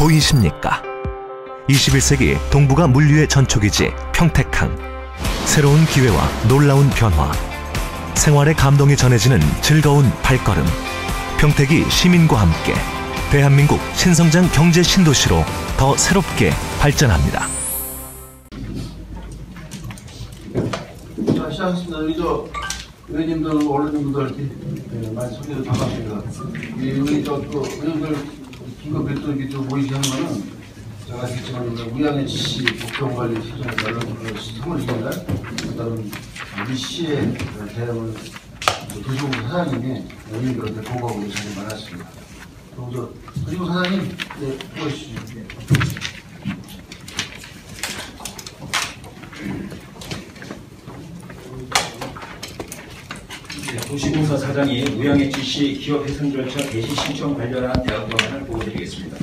보이십니까? 21세기 동북아 물류의 전초기지 평택항. 새로운 기회와 놀라운 변화, 생활의 감동이 전해지는 즐거운 발걸음. 평택이 시민과 함께 대한민국 신성장 경제 신도시로 더 새롭게 발전합니다. 자, 시작하겠습니다. 우리 의원님들, 언론인분들 많이 소개를 반갑습니다. 우리 의원들 긴급 별도 이렇게 모이게 한 거는 제가 아시겠지만 우양의 지시 복병관리 시정에서 3월 2일 그다음 이 시의 대응을 도시공사 사장님이 의원님들한테 보고하고 자리에 많았습니다. 그리고 사장님, 보시죠. 도시공사 사장이 우양의 지시 기업 해상 절차 개시 신청 관련한 대응 방안을 보고드리겠습니다.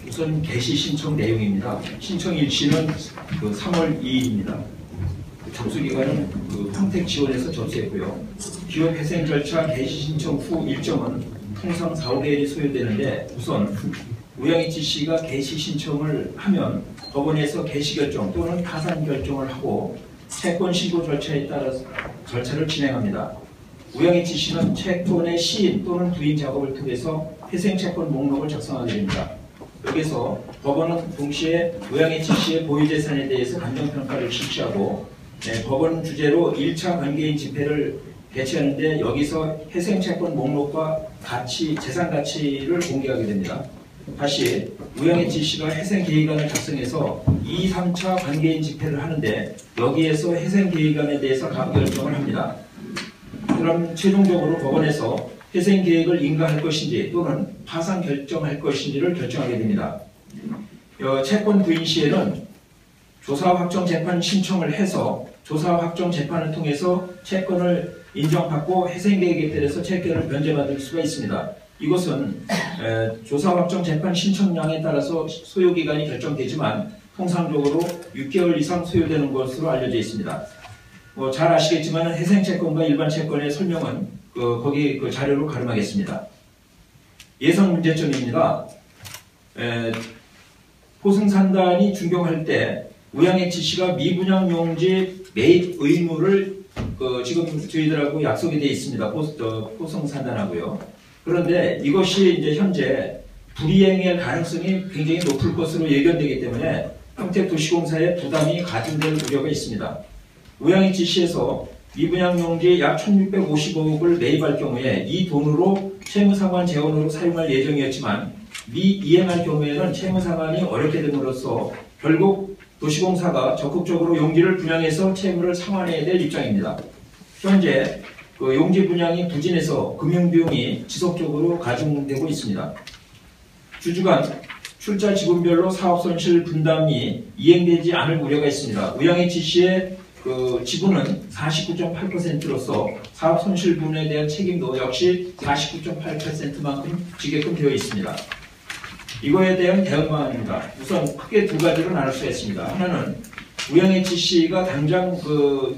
우선 개시 신청 내용입니다. 신청 일시는 3월 2일입니다. 접수기간은 평택 지원에서 접수했고요. 기업 회생 절차 개시 신청 후 일정은 통상 4, 5개월이 소요되는데, 우선 우양의 지시가 개시 신청을 하면 법원에서 개시 결정 또는 파산 결정을 하고 채권 신고 절차에 따라서 절차를 진행합니다. 우양의 지시는 채권의 시인 또는 부인 작업을 통해서 회생채권 목록을 작성하게 됩니다. 여기서 법원은 동시에 우양의 지시의 보유재산에 대해서 감정평가를 실시하고 법원 주재로 1차 관계인 집회를 개최하는데, 여기서 회생채권 목록과 재산 가치를 공개하게 됩니다. 다시 우양의 지시가 회생계획안을 작성해서 2, 3차 관계인 집회를 하는데, 여기에서 회생계획안에 대해서 가부결정을 합니다. 그럼 최종적으로 법원에서 회생계획을 인가할 것인지 또는 파산 결정할 것인지를 결정하게 됩니다. 채권 부인 시에는 조사 확정 재판 신청을 해서 조사 확정 재판을 통해서 채권을 인정받고 회생계획에 따라서 채권을 변제받을 수가 있습니다. 이것은 조사 확정 재판 신청량에 따라서 소요기간이 결정되지만 통상적으로 6개월 이상 소요되는 것으로 알려져 있습니다. 잘 아시겠지만 회생채권과 일반채권의 설명은 거기 자료로 가름하겠습니다. 예상 문제점입니다. 포승산단이 준경할 때 우양의 지시가 미분양 용지 매입 의무를 지금 저희들하고 약속이 되어 있습니다. 포승산단하고요. 그런데 이것이 이제 현재 불이행의 가능성이 굉장히 높을 것으로 예견되기 때문에 평택도시공사의 부담이 가중될 우려가 있습니다. 우양의 지시에서 미분양 용지 약 1650억을 매입할 경우에 이 돈으로 채무상환 재원으로 사용할 예정이었지만 미이행할 경우에는 채무상환이 어렵게 됨으로써 결국 도시공사가 적극적으로 용지를 분양해서 채무를 상환해야 될 입장입니다. 현재 용지 분양이 부진해서 금융비용이 지속적으로 가중되고 있습니다. 주주간 출자 지분별로 사업손실 분담이 이행되지 않을 우려가 있습니다. 우양의 지시의 지분은 49.8%로서 사업손실분에 대한 책임도 역시 49.8%만큼 지게끔 되어 있습니다. 이거에 대한 대응 방안입니다. 우선 크게 두 가지로 나눌 수가 있습니다. 하나는 우양의 지시가 당장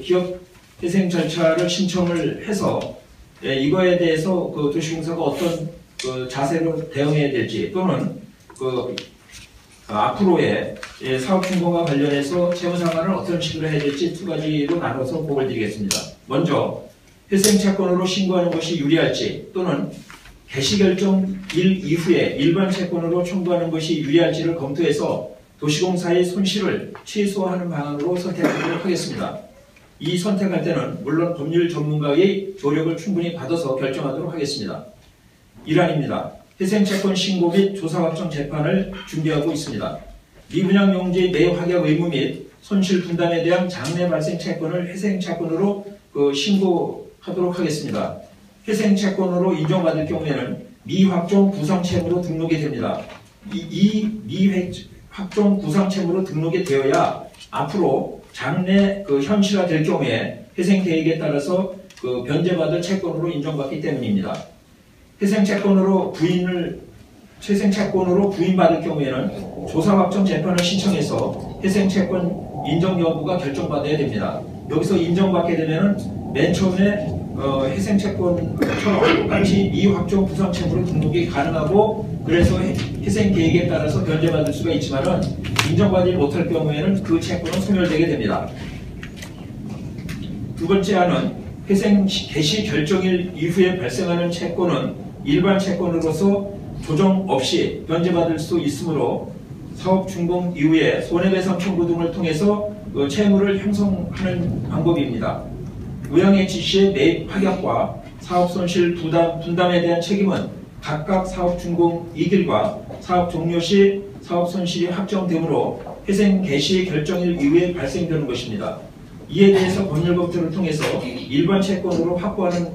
기업 회생 절차를 신청을 해서 이거에 대해서 도시공사가 어떤 자세로 대응해야 될지, 또는 앞으로의 사업 준공과 관련해서 채무상환을 어떤 식으로 해야 될지 두 가지로 나눠서 보고를 드리겠습니다. 먼저 회생채권으로 신고하는 것이 유리할지, 또는 개시결정일 이후에 일반 채권으로 청구하는 것이 유리할지를 검토해서 도시공사의 손실을 최소화하는 방안으로 선택하도록 하겠습니다. 이 선택할 때는 물론 법률 전문가의 조력을 충분히 받아서 결정하도록 하겠습니다. 1안입니다. 회생채권 신고 및 조사 확정 재판을 준비하고 있습니다. 미분양 용지 내 확약 의무 및 손실 분담에 대한 장래 발생 채권을 회생채권으로 신고하도록 하겠습니다. 회생채권으로 인정받을 경우에는 미확정 구상채무로 등록이 됩니다. 이 미확정 구상채무로 등록이 되어야 앞으로 장래 현실화 될 경우에 회생계획에 따라서 변제받을 채권으로 인정받기 때문입니다. 회생채권으로 부인받을 경우에는 조사 확정 재판을 신청해서 회생채권 인정 여부가 결정받아야 됩니다. 여기서 인정받게 되면 맨 처음에 회생채권처럼 똑같이 미확정 부상채무로 등록이 가능하고 그래서 회생 계획에 따라서 변제받을 수가 있지만은 인정받지 못할 경우에는 그 채권은 소멸되게 됩니다. 두 번째 안은 회생 개시 결정일 이후에 발생하는 채권은 일반 채권으로서 조정 없이 변제받을 수 있으므로 사업 준공 이후에 손해배상 청구 등을 통해서 그 채무를 형성하는 방법입니다. 우양의 지시의 매입 파격과 사업 손실 분담에 대한 책임은 각각 사업 준공 이길과 사업 종료 시 사업 손실이 확정되므로 회생 개시 결정일 이후에 발생되는 것입니다. 이에 대해서 법률 검토를 통해서 일반 채권으로 확보하는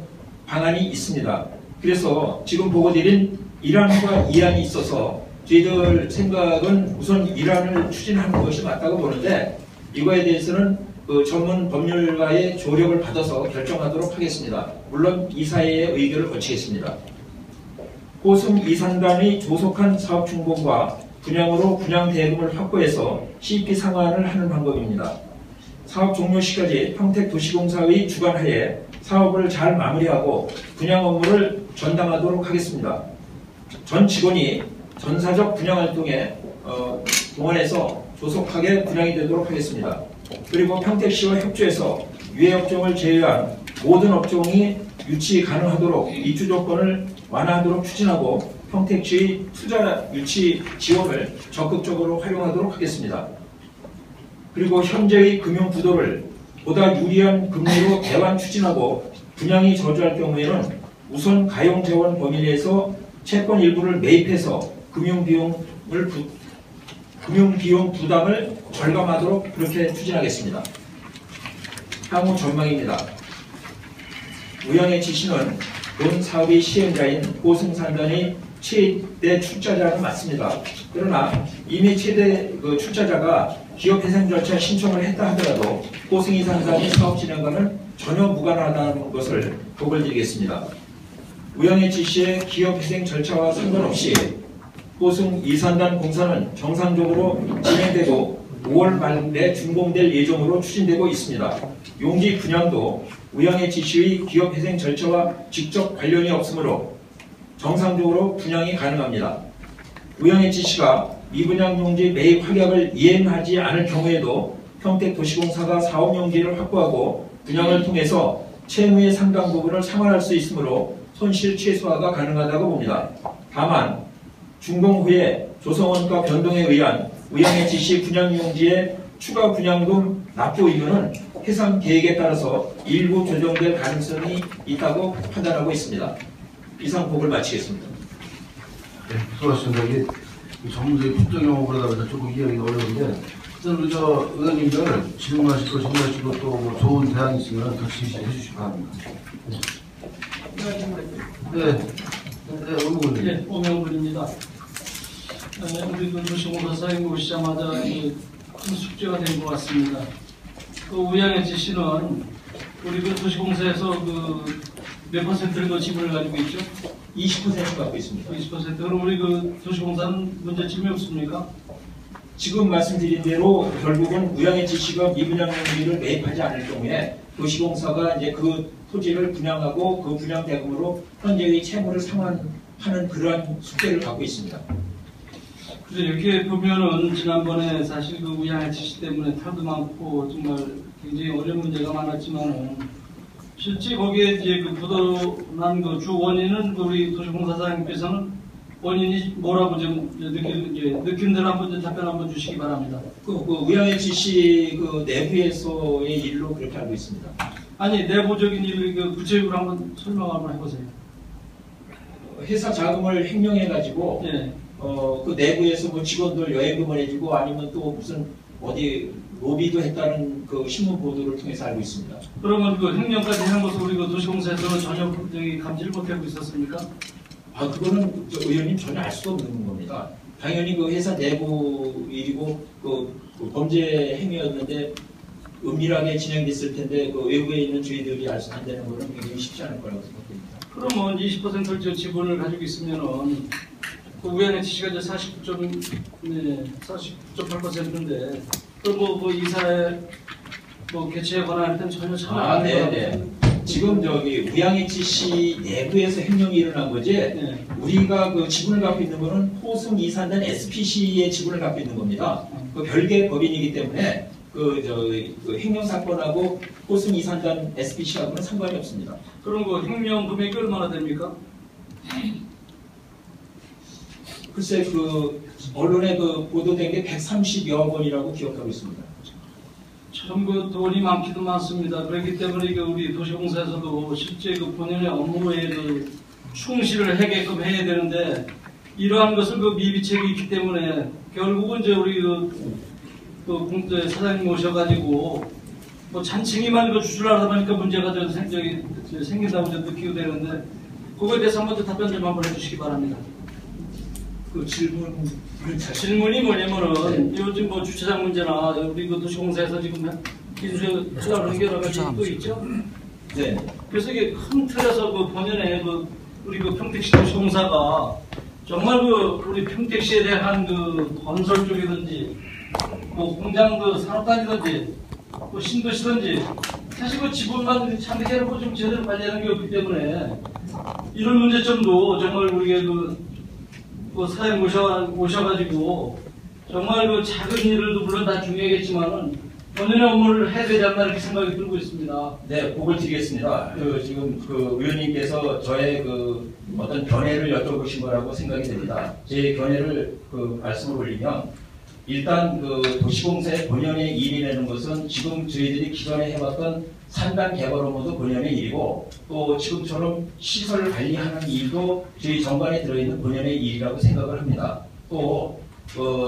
방안이 있습니다. 그래서 지금 보고드린 1안과 2안이 있어서 저희들 생각은 우선 1안을 추진하는 것이 맞다고 보는데 이거에 대해서는 그 전문 법률가의 조력을 받아서 결정하도록 하겠습니다. 물론 이사회의 의결을 거치겠습니다. 호승 이산단의 조속한 사업 준공과 분양으로 분양 대금을 확보해서 CP 상환을 하는 방법입니다. 사업 종료 시까지 평택도시공사의 주관하에 사업을 잘 마무리하고 분양 업무를 전담하도록 하겠습니다. 전 직원이 전사적 분양 활동에 동원해서 조속하게 분양이 되도록 하겠습니다. 그리고 평택시와 협조해서 유해 업종을 제외한 모든 업종이 유치 가능하도록 입주 조건을 완화하도록 추진하고 평택시의 투자 유치 지원을 적극적으로 활용하도록 하겠습니다. 그리고 현재의 금융 구도를 보다 유리한 금리로 대환 추진하고 분양이 저조할 경우에는 우선 가용 재원 범위 내에서 채권 일부를 매입해서 금융 비용 부담을 절감하도록 그렇게 추진하겠습니다. 향후 전망입니다. 우양의 지시는 본 사업의 시행자인 호승산단의 최대 출자자는 맞습니다. 그러나 이미 최대 출자자가 기업 회생 절차 신청을 했다 하더라도 호승 이산단의 사업 진행과는 전혀 무관하다는 것을 보고드리겠습니다. 우양의 지시에 기업 회생 절차와 상관없이 호승 이산단 공사는 정상적으로 진행되고 5월 말에 준공될 예정으로 추진되고 있습니다. 용지 분양도 우양의 지시의 기업 회생 절차와 직접 관련이 없으므로 정상적으로 분양이 가능합니다. 우양의 지시가 미분양 용지 매입 확약을 이행하지 않을 경우에도 평택도시공사가 사업 용지를 확보하고 분양을 통해서 채무의 상당 부분을 상환할 수 있으므로 손실 최소화가 가능하다고 봅니다. 다만 준공 후에 조성원가 변동에 의한 우양의 지시 분양용지의 추가 분양금 납부 의무는 해상 계획에 따라서 일부 조정될 가능성이 있다고 판단하고 있습니다. 이상 보고를 마치겠습니다. 네, 수고하셨습니다. 이게 전문적인 법적 용어보다 보니까 조금 이해하기가 어려운데 일단 우리 의원님들 질문하실 거 질문하시고 또 뭐 좋은 대안이 있으면 같이 해주시기 바랍니다. 네, 의원님. 네, 오명근입니다. 우리 도시공사 사장님 오시자마자 큰 숙제가 된 것 같습니다. 그 우양의 지시는 우리 도시공사에서 몇 퍼센트를 지분을 가지고 있죠? 20% 갖고 있습니다. 20%. 그럼 우리 도시공사는 문제점이 없습니까? 지금 말씀드린 대로 결국은 우양의 지시가 미분양 용지를 매입하지 않을 경우에 도시공사가 이제 그 토지를 분양하고 그 분양 대금으로 현재의 채무를 상환하는 그러한 숙제를 갖고 있습니다. 그래서 이렇게 보면은 지난번에 사실 우양의 지시 때문에 탈도 많고 정말 굉장히 어려운 문제가 많았지만은 실제 거기에 이제 부도난 주 원인은 우리 도시공사장님께서는 원인이 뭐라고 좀 느낀 대로 한번 답변 한번 주시기 바랍니다. 우양의 지시 내부에서의 일로 그렇게 알고 있습니다. 아니 내부적인 일을 구체적으로 한번 설명 한번 해보세요. 회사 자금을 횡령해가지고 네. 그 내부에서 뭐 직원들 여행금을 해주고 아니면 또 무슨 어디 로비도 했다는 그 신문 보도를 통해서 알고 있습니다. 그러면 횡령까지 한 것을 우리 도시공사에서는 전혀 감지를 못하고 있었습니까? 그거는 의원님 전혀 알 수가 없는 겁니다. 당연히 그 회사 내부 일이고 그 범죄 행위였는데 은밀하게 진행됐을 텐데 외부에 있는 저희들이 알 수 안 되는 거는 굉장히 쉽지 않을 거라고 생각됩니다. 그러면 20%를 지분을 가지고 있으면은 우양의 지시가 이제 49.8%인데 또 이사회 개최에 관한 할 때는 전혀 참여 안 해요. 네. 지금 저기 우양해치시 내부에서 횡령이 일어난 거지. 네. 우리가 그 지분을 갖고 있는 거는 포승 이산단 SPC의 지분을 갖고 있는 겁니다. 그 별개의 법인이기 때문에 그 횡령 사건하고 포승 이산단 SPC하고는 상관이 없습니다. 그럼 그 횡령 금액이 얼마나 됩니까? 글쎄 그 언론에 그 보도된 게 130여 원이라고 기억하고 있습니다. 참 그 돈이 많기도 많습니다. 그렇기 때문에 그 우리 도시공사에서도 실제 그 본연의 업무에 그 충실을 하게끔 해야 되는데 이러한 것을 그 미비책이 있기 때문에 결국은 이제 우리 공제 사장님 오셔가지고 뭐 잔챙이만 그 주술하다 보니까 문제가 좀 생긴다고 좀 느끼고 되는데 그거에 대해서 한번 답변 좀 한번 해주시기 바랍니다. 그 질문이 뭐냐면은 요즘 뭐 주차장 문제나 우리 그 도시공사에서 지금 인수 투자하는 게 여러 가지 또 있죠. 네. 그래서 이게 큰 틀에서 그 본연의 우리 그 평택시 도시공사가 정말 우리 평택시에 대한 건설 쪽이든지 뭐 공장 산업단이든지 뭐 신도시든지 사실 지분만 참대해놓고 좀 제대로 관리하는 게 없기 때문에 이런 문제점도 정말 우리가 사장님 오셔가지고 정말 작은 일들도 물론 다 중요하겠지만은 본연의 업무를 해야 되지 않나 이렇게 생각이 들고 있습니다. 네, 보고를 드리겠습니다. 지금 의원님께서 저의 어떤 견해를 여쭤보신 거라고 생각이 됩니다. 제 견해를 말씀을 올리면 일단 도시공사의 본연의 일이라는 것은 지금 저희들이 기존에 해왔던 산단 개발 업무도 본연의 일이고 또 지금처럼 시설을 관리하는 일도 저희 정관에 들어있는 본연의 일이라고 생각을 합니다. 또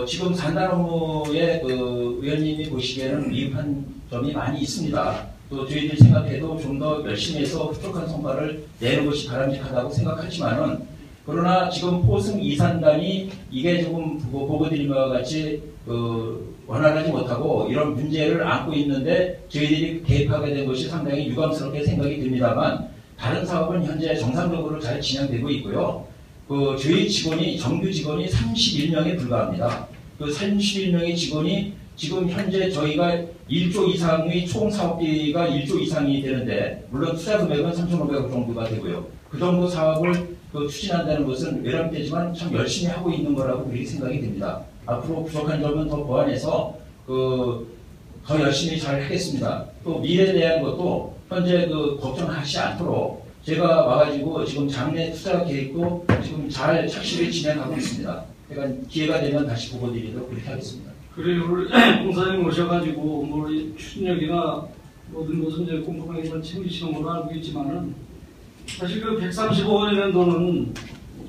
지금 산단 업무에 의원님이 보시기에는 미흡한 점이 많이 있습니다. 또 저희들이 생각해도 좀 더 열심히 해서 흡족한 성과를 내는 것이 바람직하다고 생각하지만은 그러나 지금 포승 이산단이 이게 조금 보고드린 것과 같이 원활하지 못하고 이런 문제를 안고 있는데 저희들이 개입하게 된 것이 상당히 유감스럽게 생각이 듭니다만 다른 사업은 현재 정상적으로 잘 진행되고 있고요. 저희 직원이 정규 직원이 31명에 불과합니다. 31명의 직원이 지금 현재 저희가 1조 이상의 총 사업비가 1조 이상이 되는데 물론 투자 금액은 3,500억 정도가 되고요. 그 정도 사업을 추진한다는 것은 외람되지만 참 열심히 하고 있는 거라고 그렇게 생각이 됩니다. 앞으로 부족한 점은 더 보완해서 더 열심히 잘 하겠습니다. 또 미래에 대한 것도 현재 걱정하지 않도록 제가 와가지고 지금 장래 투자 계획도 지금 잘 착실히 진행하고 있습니다. 그러니까 기회가 되면 다시 보고드리도록 그렇게 하겠습니다. 그리고 우리 공사님 오셔가지고 뭐 추진력이나 모든 것은 이제 꼼꼼하게 잘 챙기시는 걸로 알고 있지만은 사실 135억 원이라는 돈은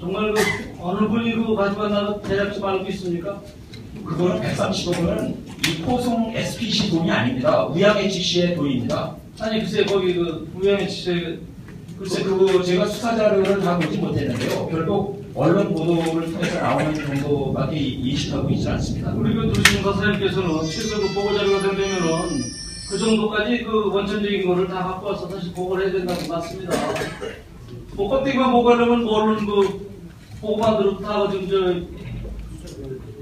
정말 어느 분이 가지고 나서 대략 좀 알고 있습니까? 그거는 130억 원은 이 포송 SPC 돈이 아닙니다. 우양해치시의 돈입니다. 아니 글쎄 거기 우양해치시에 글쎄 제가 수사 자료를 다 보지 못했는데요. 결국 언론 보도를 통해서 나오는 정도밖에 인식하고 있지 않습니다. 우리 도시공사 사장님께서는 최소 보고 자료가 되면은 그 정도까지 원천적인 거를 다 갖고 와서 다시 보고를 해야 된다고 맞습니다. 뭐 껍데기만 보고하려면 언론 보고만 들어도 다 지금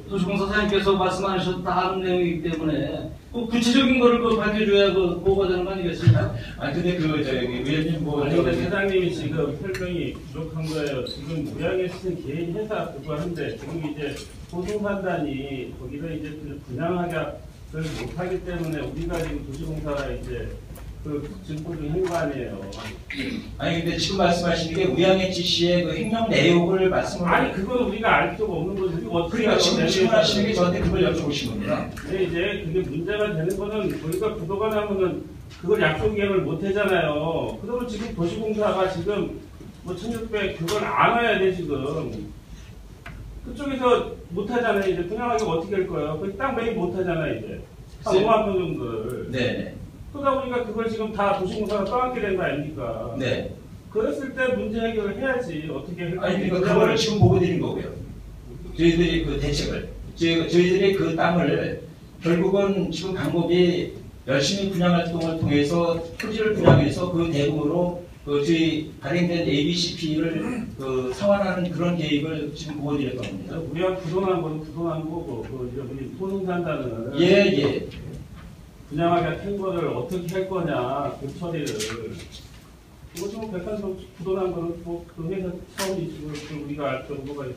도시공사 사장님께서 말씀하셔도 다 아는 내용이기 때문에 구체적인 거를 밝혀줘야 보고가 되는 거 아니겠습니까? 아니 근데 의원님 근데 사장님이 지금 설명이 부족한 거예요. 지금 우양해치는 개인 회사 그거 하는데 지금 이제 포승산단이 거기를 이제 분양하기를 못하기 때문에 우리가 지금 도시공사가 이제 증권 중인 거 아니에요. 아니 근데 지금 말씀하시는 게 우양해치시의 횡령 내용을 말씀을 아니 그건 우리가 알 필요가 없는 거지. 그러니까 지금 질문하시는 게 저한테 그걸 여쭤보신 겁니다. 근데 이제 그게 문제가 되는 거는 저희가 부도가 나면은 그걸 약속 이행을 못 하잖아요. 그러면 지금 도시공사가 지금 1600 그걸 안 와야 돼 지금. 그쪽에서 못 하잖아요. 이제 분양하기가 어떻게 할 거예요? 그 땅 매입 못 하잖아요 이제. 한 5만 평 정도를. 네. 그러다 보니까 그걸 지금 다 도시공사가 떠안게 된 거 아닙니까? 네. 그랬을 때 문제 해결을 해야지. 어떻게 할 아니 그러니까 그거를 지금 보고 드린 거고요. 저희들이 대책을 저희들이 땅을 결국은 지금 방법이 열심히 분양 활동을 통해서 토지를 분양해서 대금으로 저희 발행된 ABCP를 상환하는 그런 계획을 지금 보고 드렸던 겁니다. 우리가 부도난 건 부도난 거고 우리 포승산단은 예. 분양하기가 된 거를 어떻게 할 거냐 그 처리를 이거 지금 백한 부도난 거는 그 회사 사원이지 우리가 알 정보가 있어.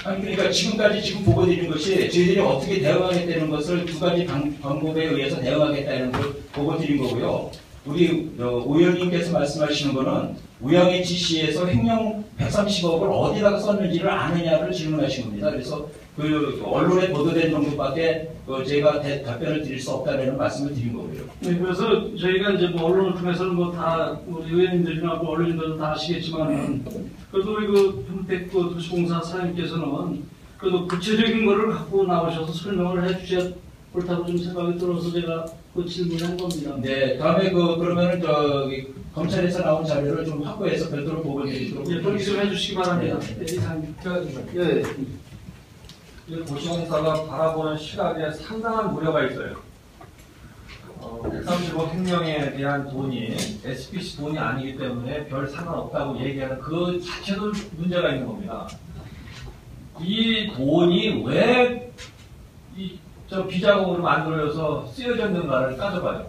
아니 그러니까 지금까지 지금 보고드린 것이 저희들이 어떻게 대응하겠다는 것을 두 가지 방법에 의해서 대응하겠다는 걸 보고드린 거고요. 우리 오 의원님께서 말씀하시는 거는 우양의 지시에서 횡령 130억을 어디다가 썼는지를 아느냐를 질문하신 겁니다. 그래서 그 언론에 보도된 정도밖에 제가 답변을 드릴 수 없다는 말씀을 드린 거고요. 네, 그래서 저희가 이제 뭐 언론을 통해서는 뭐 다 우리 의원님들이나 뭐 언론인들도 다 아시겠지만은 그래도 우리 그 평택 그 도시공사 사장님께서는 그래도 구체적인 거를 갖고 나오셔서 설명을 해주셔야 옳다고 좀 생각이 들어서 제가 그 질문한 겁니다. 네, 다음에 그러면은 검찰에서 나온 자료를 좀 확보해서 별도로 보고드리도록. 예, 동의 좀 해주시기 바랍니다. 네, 이상입니다. 예. 도시공사가 바라보는 시각에 상당한 우려가 있어요. 135 횡령에 대한 돈이 SPC 돈이 아니기 때문에 별 상관없다고 얘기하는 그 자체도 문제가 있는 겁니다. 이 돈이 왜 비자금으로 만들어져서 쓰여졌는가를 따져봐요.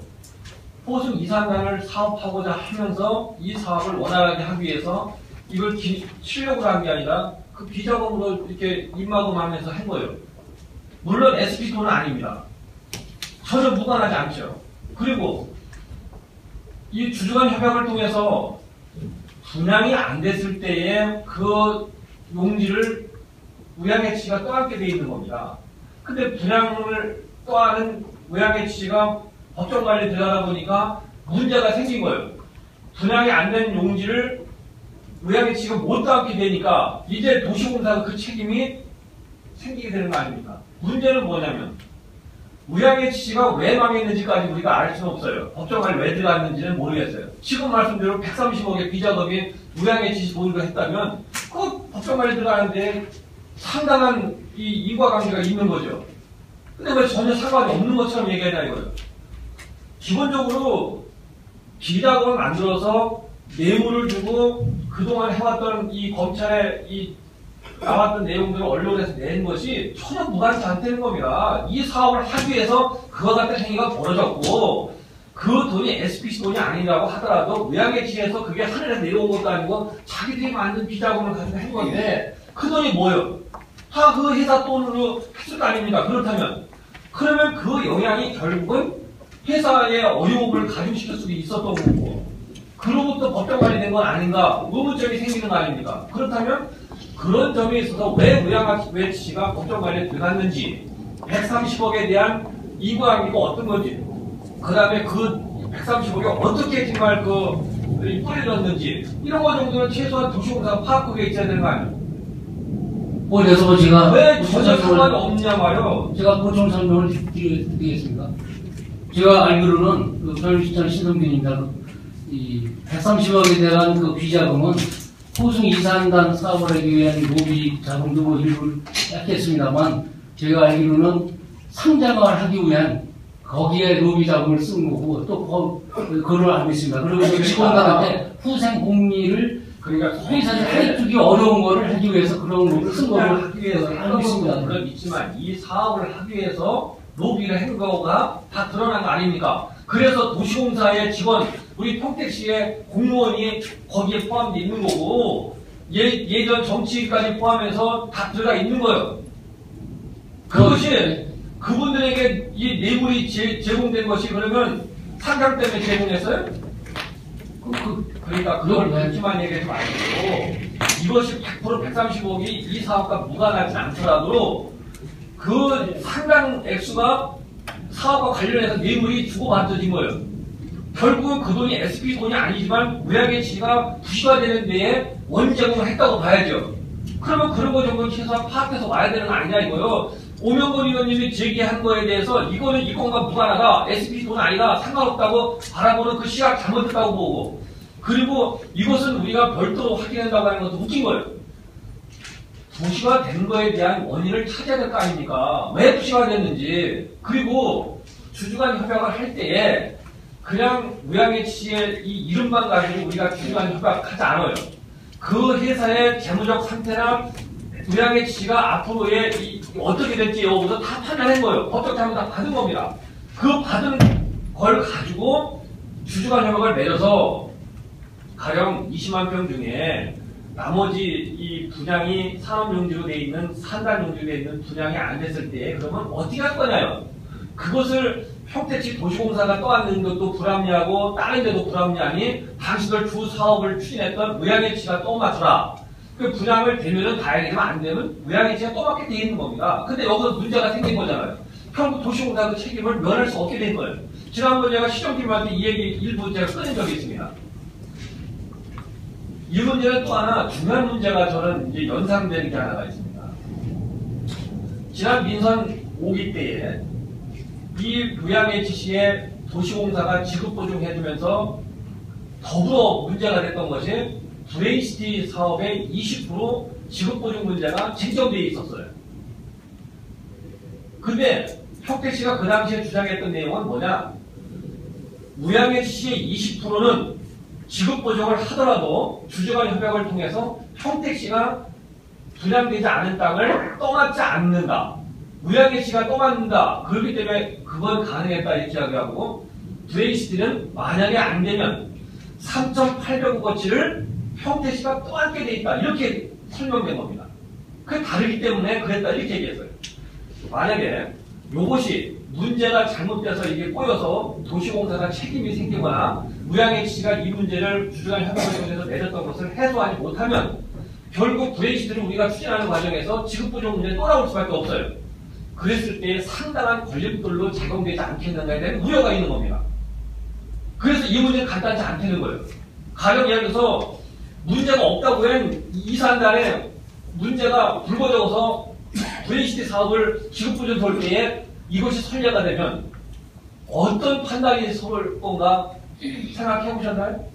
호수 이산단을 사업하고자 하면서 이 사업을 원활하게 하기 위해서 이걸 실력으로 한 게 아니라 그 비자금으로 이렇게 입막음하면서 한 거예요. 물론 SP 돈은 아닙니다. 전혀 무관하지 않죠. 그리고 이 주주간 협약을 통해서 분양이 안 됐을 때에 그 용지를 우양해치가 떠안게 돼 있는 겁니다. 근데 분양을 떠안은 우양해치가 법정 관리에 들어가다 보니까 문제가 생긴 거예요. 분양이 안 된 용지를 우양해치가 못 떠안게 되니까 이제 도시공사가 그 책임이 생기게 되는 거 아닙니까? 문제는 뭐냐면 우양해치가 왜 망했는지까지 우리가 알 수는 없어요. 법정 관리 왜 들어갔는지는 모르겠어요. 지금 말씀대로 130억의 비자금이 우양해치 돈으로 했다면 그 법정 관리 들어가는데 상당한 이 인과관계가 있는 거죠. 근데 왜 전혀 상관이 없는 것처럼 얘기하냐 이거예요. 기본적으로 비자금을 만들어서 뇌물을 주고 그동안 해왔던 이 검찰의 이 나왔던 내용들을 언론에서 낸 것이 전혀 무관하지 않다는 겁니다. 이 사업을 하기 위해서 그와 같은 행위가 벌어졌고 그 돈이 SPC 돈이 아니라고 하더라도 우양해치에서 그게 하늘에서 내려온 것도 아니고 자기들이 만든 비자금을 가지고 한 건데 그 돈이 뭐예요? 다 그 회사 돈으로 했을 거 아닙니까? 그러면 그 영향이 결국은 회사의 어려움을 가중시킬 수도 있었던 거고 그로부터 법정 관리된 건 아닌가 의문점이 생기는 거 아닙니까? 그렇다면 그런 점에 있어서 왜 우양해치가 법정 관리에 들어갔는지 130억에 대한 이구항이가 어떤 건지 그 다음에 그 130억이 어떻게 정말 뿌려졌는지 이런 거 정도는 최소한 도시공사가 파악하고 있어야 되는 거 아니에요? 그래서 제가 왜 전혀 상관이 없냐 말이요. 제가 보충 설명을 드리겠습니다. 제가 알기로는 그 서울시청 신동균입니다. 이 130억에 대한 그 비자금은 호승 이산단 사업을 하기 위한 로비 자금도 뭐 일부를 뺏겠습니다만 제가 알기로는 상장을 하기 위한 거기에 로비 자금을 쓴 거고 또 그걸 알고 있습니다. 그리고 직원들한테 후생 복리를 그러니까 회사에서 해주기 어려운 거를 하기 위해서 그런 거를 쓴 거를 하기 위해서 알고 있습니다. 물론 있지만 이 사업을 하기 위해서 로비를 한 거가 다 드러난 거 아닙니까? 그래서 도시공사의 직원, 우리 평택시의 공무원이 거기에 포함되어 있는 거고 예전 정치인까지 포함해서 다 들어가 있는 거예요. 그것이 그분들에게 이 뇌물이 제공된 것이 그러면 상장 때문에 제공했어요? 그러니까 그걸 그렇게만 얘기하지 말고 이것이 100% 130억이 이 사업과 무관하지 않더라도 그 상당 액수가 사업과 관련해서 뇌물이 주고받아진 거예요. 결국은 그 돈이 SP 돈이 아니지만 우양해치가 부시가 되는 데에 원제공을 했다고 봐야죠. 그러면 그런 거 정도는 최소한 파악해서 와야 되는 거 아니냐 이거요. 오명건 의원님이 제기한 거에 대해서 이거는 이 건과 무관하다, SP 돈 아니다, 상관없다고 바라보는 그 시각 잘못했다고 보고 그리고 이것은 우리가 별도로 확인한다고 하는 것도 웃긴 거예요. 부시가 된 거에 대한 원인을 찾아야 될 거 아닙니까? 왜 부시가 됐는지 그리고 주주간 협약을 할 때에 그냥 우양해치의 이 이름만 가지고 우리가 주주간 협약하지 않아요. 그 회사의 재무적 상태나 우양해치가 앞으로의 어떻게 될지 여부터 다 판단한 거예요. 법적 자문 다 받은 겁니다. 그 받은 걸 가지고 주주간 협약을 맺어서 가령 20만 평 중에 나머지 이 분양이 산업용지로 돼 있는 산단용지로 돼 있는 분양이 안 됐을 때 그러면 어떻게 할 거냐요? 그것을 평택시 도시공사가 떠안는 것도 불합리하고 다른 데도 불합리하니 당신들 주 사업을 추진했던 의향해치가 또 맞추라. 그 분양을 되면은 다행이지만 안 되면 의향해치가 또 맞게 돼 있는 겁니다. 근데 여기서 문제가 생긴 거잖아요. 결국 도시공사 그 책임을 면할 수 없게 된 거예요. 지난번 제가 시정팀한테 이 얘기 일부 제가 꺼낸 적이 있습니다. 이 문제는 또 하나 중요한 문제가 저는 이제 연상되는 게 하나가 있습니다. 지난 민선 5기 때에 이 의향해치시에 도시공사가 지급보증해주면서 더불어 문제가 됐던 것이 브레인시티 사업의 20% 지급보증 문제가 쟁점되어 있었어요. 근데 평택시가 그 당시에 주장했던 내용은 뭐냐? 의향해치시의 20%는 지급보증을 하더라도 주주간 협약을 통해서 평택시가 분양되지 않은 땅을 떠맡지 않는다. 의향해치가 떠맡는다. 그렇기 때문에 그건 가능했다 이렇게 이야기하고 브레인시티는 만약에 안 되면 3,800억어치를 평택시가 떠안게 돼 있다. 이렇게 설명된 겁니다. 그게 다르기 때문에 그랬다. 이렇게 얘기했어요. 만약에 이것이 문제가 잘못돼서 이게 꼬여서 도시공사가 책임이 생기거나 의향해치가 이 문제를 주주간 협약을 통해서 내렸던 것을 해소하지 못하면 결국 브레인시티를 우리가 추진하는 과정에서 지급보증 문제에 또 나올 수밖에 없어요. 그랬을 때 상당한 걸림돌로 작용되지 않겠는가에 대한 우려가 있는 겁니다. 그래서 이 문제는 간단치 않다는 거예요. 가령 예를 들어서 문제가 없다고 한 이산단에 문제가 불거져서 브레인시티 사업을 지급보증 돌 때에 이것이 선례가 되면 어떤 판단이 서울 건가 생각해 보셨나요?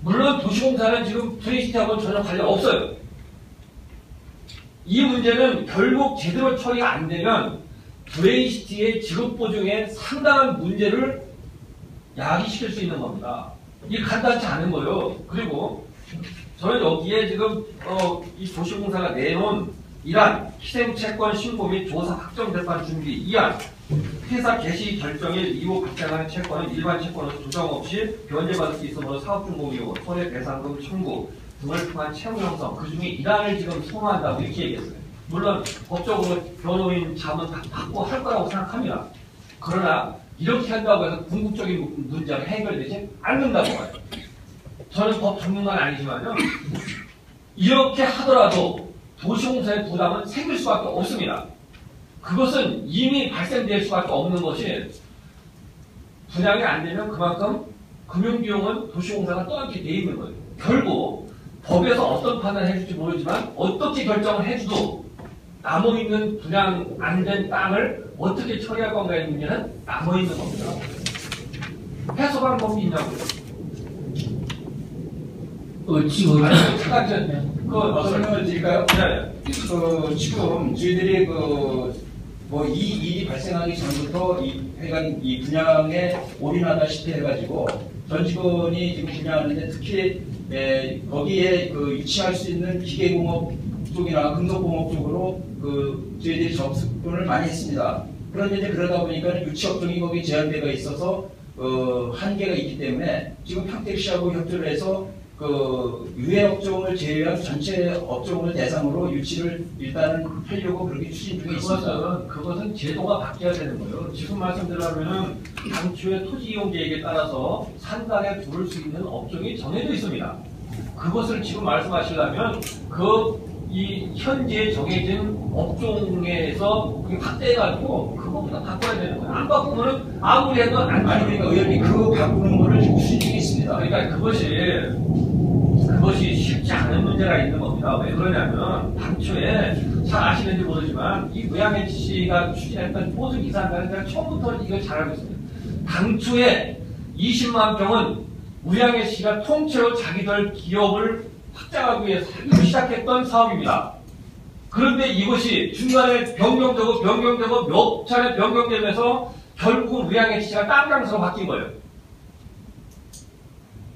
물론 도시공사는 지금 브레인시티하고는 전혀 관련 없어요. 이 문제는 결국 제대로 처리가 안 되면 브레인시티의 지급보증에 상당한 문제를 야기시킬 수 있는 겁니다. 이게 간단치 않은 거예요. 그리고 저는 여기에 지금 이 도시공사가 내놓은 이란 희생채권 신고 및 조사 확정 재판 준비 2안 회사 개시 결정일 이후 발생하는 채권은 일반 채권으로 조정 없이 변제받을 수 있으므로 사업중공이후 손해배상금 청구 등을 통한 채무 형성 그 중에 1안을 지금 소모한다고 이렇게 얘기했어요. 물론 법적으로 변호인 자문 다 받고 할 거라고 생각합니다. 그러나 이렇게 한다고 해서 궁극적인 문제가 해결되지 않는다고 봐요. 저는 법 전문가는 아니지만요. 이렇게 하더라도 도시공사의 부담은 생길 수밖에 없습니다. 그것은 이미 발생될 수밖에 없는 것이 분양이 안 되면 그만큼 금융비용은 도시공사가 떠안게 돼 있는 거예요. 결국 법에서 어떤 판단을 해줄지 모르지만 어떻게 결정을 해줘도 남아있는 분양 안 된 땅을 어떻게 처리할 건가의 문제는 남아있는 겁니다. 해소 방법이 있냐고요? 지금 설명을 드릴까요? 네. 지금 저희들이 이 일이 발생하기 전부터 이 분양에 올인하다시피 해가지고 전 직원이 지금 분양하는데 특히 거기에 유치할 수 있는 기계공업 쪽이나 금속공업 쪽으로 저희들이 접근을 많이 했습니다. 그런데 이제 그러다 보니까 유치업종이 거기 제한되어 있어서 한계가 있기 때문에 지금 평택시하고 협조를 해서 유해업종을 제외한 전체 업종을 대상으로 유치를 일단은 하려고 그렇게 추진 중에 있습니다. 그것은 제도가 바뀌어야 되는 거예요. 지금 말씀드리면 당초의 토지 이용 계획에 따라서 산단에 두를 수 있는 업종이 정해져 있습니다. 그것을 지금 말씀하시려면 이 현재 정해진 업종에서 확대해가지고 그것보다 바꿔야 되는 거예요. 안 바꾸면은 아무리 해도 안 아니 그러니까 의원님 그거 바꾸는 거를 지금 추진 중에 있습니다. 그러니까 그것이 쉽지 않은 문제가 있는 겁니다. 왜 그러냐면 당초에 잘 아시는지 모르지만 이 의향해치가 추진했던 모든 이산가는 제가 처음부터 이걸 잘 알고 있습니다. 당초에 20만 평은 의향해치가 통째로 자기들 기업을 확장하기 위해서 시작했던 사업입니다. 그런데 이것이 중간에 변경되고 몇 차례 변경되면서 결국은 의향해치가 땅 장사로 바뀐 거예요.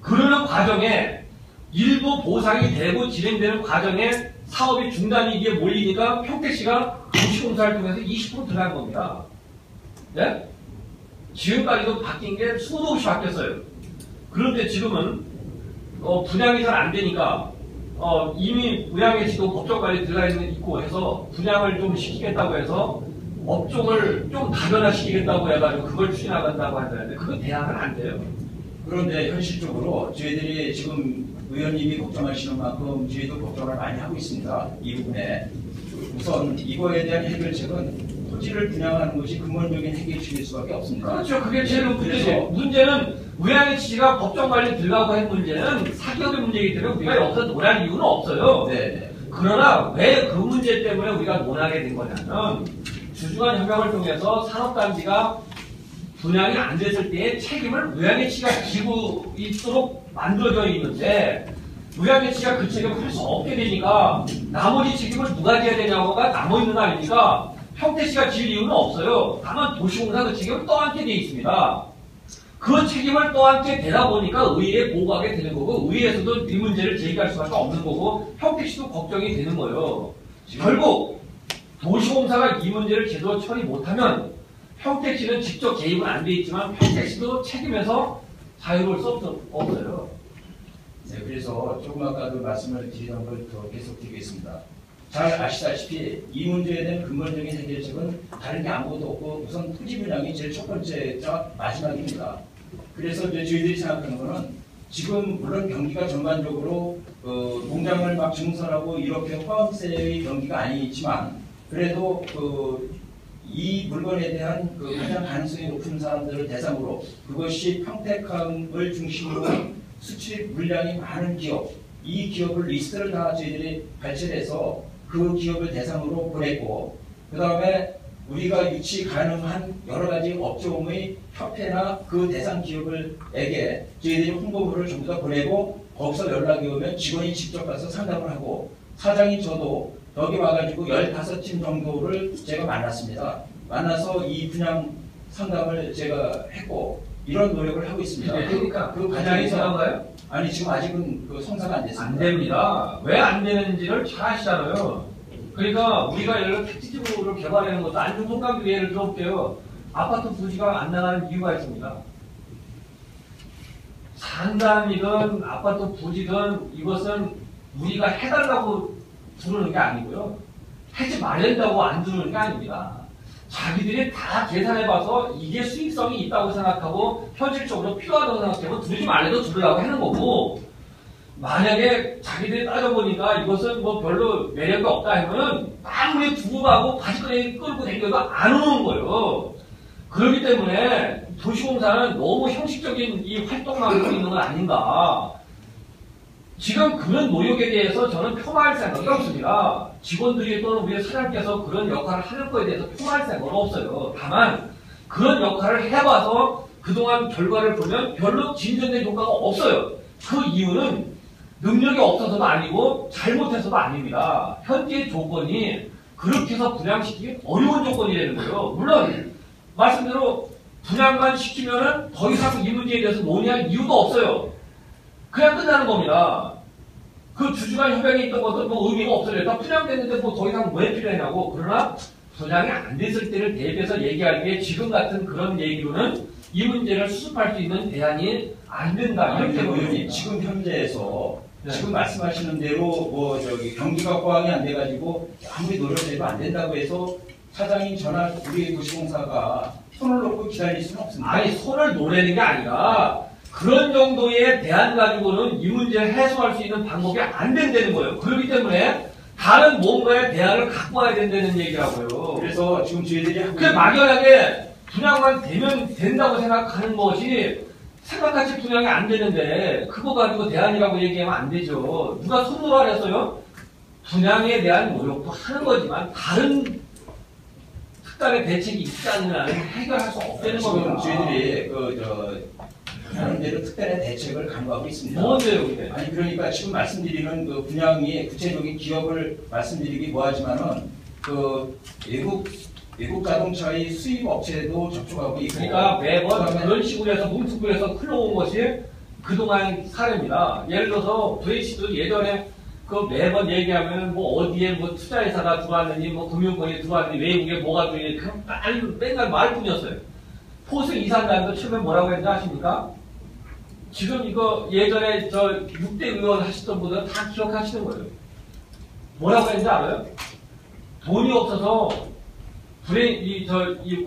그러는 과정에 일부 보상이 되고 진행되는 과정에 사업이 중단이기에 몰리니까 평택시가 도시공사를 통해서 20% 들어간 겁니다. 네? 지금까지도 바뀐 게 수도 없이 바뀌었어요. 그런데 지금은 분양이 잘 안 되니까 이미 의향해지도 법정관리 들어가 있고 해서 분양을 좀 시키겠다고 해서 업종을 좀 다변화시키겠다고 해가지고 그걸 추진하간다고 하는데 그거 대안은 안 돼요. 그런데 현실적으로 저희들이 지금 의원님이 걱정하시는 만큼 저희도 걱정을 많이 하고 있습니다. 이 부분에 우선 이거에 대한 해결책은 토지를 분양하는 것이 근본적인 해결책일 수밖에 없습니다. 그렇죠. 그게 제일 문제죠. 문제는 의향의 취지가 법정관리 들어가고 한 문제는 사기업의 문제이기 때문에 우리가 여기서 논할 이유는 없어요. 네. 그러나 왜 그 문제 때문에 우리가 논하게 된 거냐면 주주간 협약을 통해서 산업단지가 분양이 안 됐을 때의 책임을 의향의 취지가 지고 있도록 만들어져 있는데 의향의 취지가 그 책임을 할 수 없게 되니까 나머지 책임을 누가 져야 되냐고가 남아있는 거 아닙니까? 평택시가 질 이유는 없어요. 다만 도시공사 그 책임을 떠안게 돼 있습니다. 그 책임을 떠안게 되다 보니까 의회에 보고하게 되는 거고 의회에서도 이 문제를 제기할 수밖에 없는 거고 평택시도 걱정이 되는 거예요. 결국 도시공사가 이 문제를 제대로 처리 못하면 평택시는 직접 개입은 안 돼 있지만 평택시도 책임에서 자유로울 수 없어요. 네, 그래서 조금 아까도 말씀을 드리던 걸 더 계속드리겠습니다. 잘 아시다시피 이 문제에 대한 근본적인 해결책은 다른 게 아무것도 없고 우선 토지 분양이 제일 첫 번째자 마지막입니다. 그래서 이제 저희들이 생각하는 거는 지금 물론 경기가 전반적으로 농장을 막 증설하고 이렇게 화학세의 경기가 아니지만 그래도 이 물건에 대한 가장 가능성이 높은 사람들을 대상으로 그것이 평택항을 중심으로 수출 물량이 많은 기업, 이 기업을 리스트를 다 저희들이 발췌해서 그 기업을 대상으로 보냈고 그 다음에 우리가 유치 가능한 여러 가지 업종의 협회나 그 대상 기업을에게 저희들이 홍보물을 전부 다 보내고 거기서 연락이 오면 직원이 직접 가서 상담을 하고 사장인 저도 여기 와가지고 15팀 정도를 제가 만났습니다. 만나서 이 분양 상담을 제가 했고 이런 노력을 하고 있습니다. 그러니까 그 과정이 상한가요? 아니 지금 아직은 성사가 안 됐습니다. 안 됩니다. 왜 안 되는지를 잘 아시잖아요. 그러니까 우리가 예를 들어 택지지구를 개발하는 것도 안중동강 예를 들어볼게요. 아파트 부지가 안 나가는 이유가 있습니다. 상담이든 아파트 부지든 이것은 우리가 해달라고 부르는 게 아니고요. 하지 말란다고 안 들으는 게 아닙니다. 자기들이 다 계산해봐서 이게 수익성이 있다고 생각하고 현실적으로 필요하다고 생각하면 두지 말래도 들으려고 하는 거고 만약에 자기들이 따져보니까 이것은 뭐 별로 매력이 없다 하면은 아무리 두고 가고 바지끈이 끌고 다녀도 안 오는 거예요. 그렇기 때문에 도시공사는 너무 형식적인 이 활동만 하고 있는 건 아닌가. 지금 그런 노력에 대해서 저는 폄하할 생각이 없습니다. 직원들이 또는 우리 사장님께서 그런 역할을 하는 거에 대해서 폄하할 생각은 없어요. 다만 그런 역할을 해봐서 그동안 결과를 보면 별로 진전된 효과가 없어요. 그 이유는 능력이 없어서도 아니고 잘못해서도 아닙니다. 현재 조건이 그렇게 해서 분양시키기 어려운 조건이라는 거예요. 물론 말씀대로 분양만 시키면은 더 이상 이 문제에 대해서 논의할 이유도 없어요. 그냥 끝나는 겁니다. 그 주주간 협약이 있던 것도 뭐 의미가 없어요. 다 분양됐는데 뭐 더 이상 왜 필요하냐고. 그러나 분양이 안 됐을 때를 대비해서 얘기하기에 지금 같은 그런 얘기로는 이 문제를 수습할 수 있는 대안이 안 된다. 이렇게 보입니다. 지금 현재에서 네. 지금 말씀하시는 대로 경기가 호황이 안 돼가지고 아무리 노력해도 안 된다고 해서 사장인 전화 우리 도시공사가 손을 놓고 기다릴 수는 없습니다. 아니 손을 놓으려는 게 아니라 그런 정도의 대안 가지고는 이 문제를 해소할 수 있는 방법이 안 된다는 거예요. 그렇기 때문에 다른 뭔가의 대안을 갖고 와야 된다는 얘기라고요. 그래서 지금 저희들이 하고 그 막연하게 분양만 되면 된다고 생각하는 것이 생각같이 분양이 안 되는데 그거 가지고 대안이라고 얘기하면 안 되죠. 누가 손 놓으라 했어요? 분양에 대한 노력도 하는 거지만 다른 특단의 대책이 있지 않으면 해결할 수 없다는 지금 겁니다. 저희들이 하는 대로 특단의 대책을 강구하고 있습니다. 뭔데요, 그게? 아니 그러니까 지금 말씀드리는 그 분양이 구체적인 기업을 말씀드리기 뭐하지만은 외국 자동차의 수입 업체도 접촉하고 있고 그러니까 매번 그런 식으로 해서 뭉툭해서 흘러온 것이 그동안 사례입니다. 예를 들어서 VH도 예전에 그 매번 얘기하면은 뭐 어디에 뭐 투자회사가 들어왔느니 뭐 금융권이 들어왔느니 외국에 뭐가 들어왔느니 그냥 맨날 말뿐이었어요. 포승 이사단도 처음에 뭐라고 했는지 아십니까? 지금 이거 예전에 저 6대 의원 하시던 분들은 다 기억하시는 거예요. 뭐라고 했는지 알아요? 돈이 없어서 이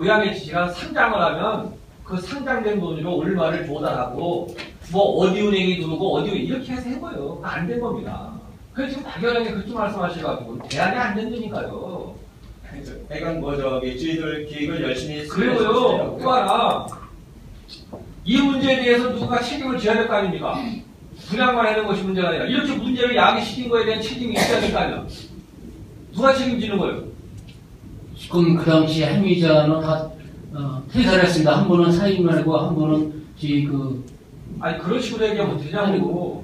의향의 지시가 상장을 하면 그 상장된 돈으로 얼마를 조달하고 뭐 어디 은행이 누르고 어디 이렇게 해서 해봐요. 안 된 겁니다. 그래서 지금 당연하게 그렇게 말씀하셔가지고 대안이 안 된다니까요. 그러니까 뭐 저기 저희들 기획을 열심히 그리고요 또 하나 이 문제에 대해서 누가 책임을 져야 될 거 아닙니까? 분양만 하는 것이 문제가 아니라 이렇게 문제를 야기시킨 거에 대한 책임이 있어야 될 거 아니야. 누가 책임지는 거예요? 지금 그 당시 행위자는 다 퇴사를 했습니다. 한 분은 사임하고 한 분은 아니 그런 식으로 얘기하면 되냐고.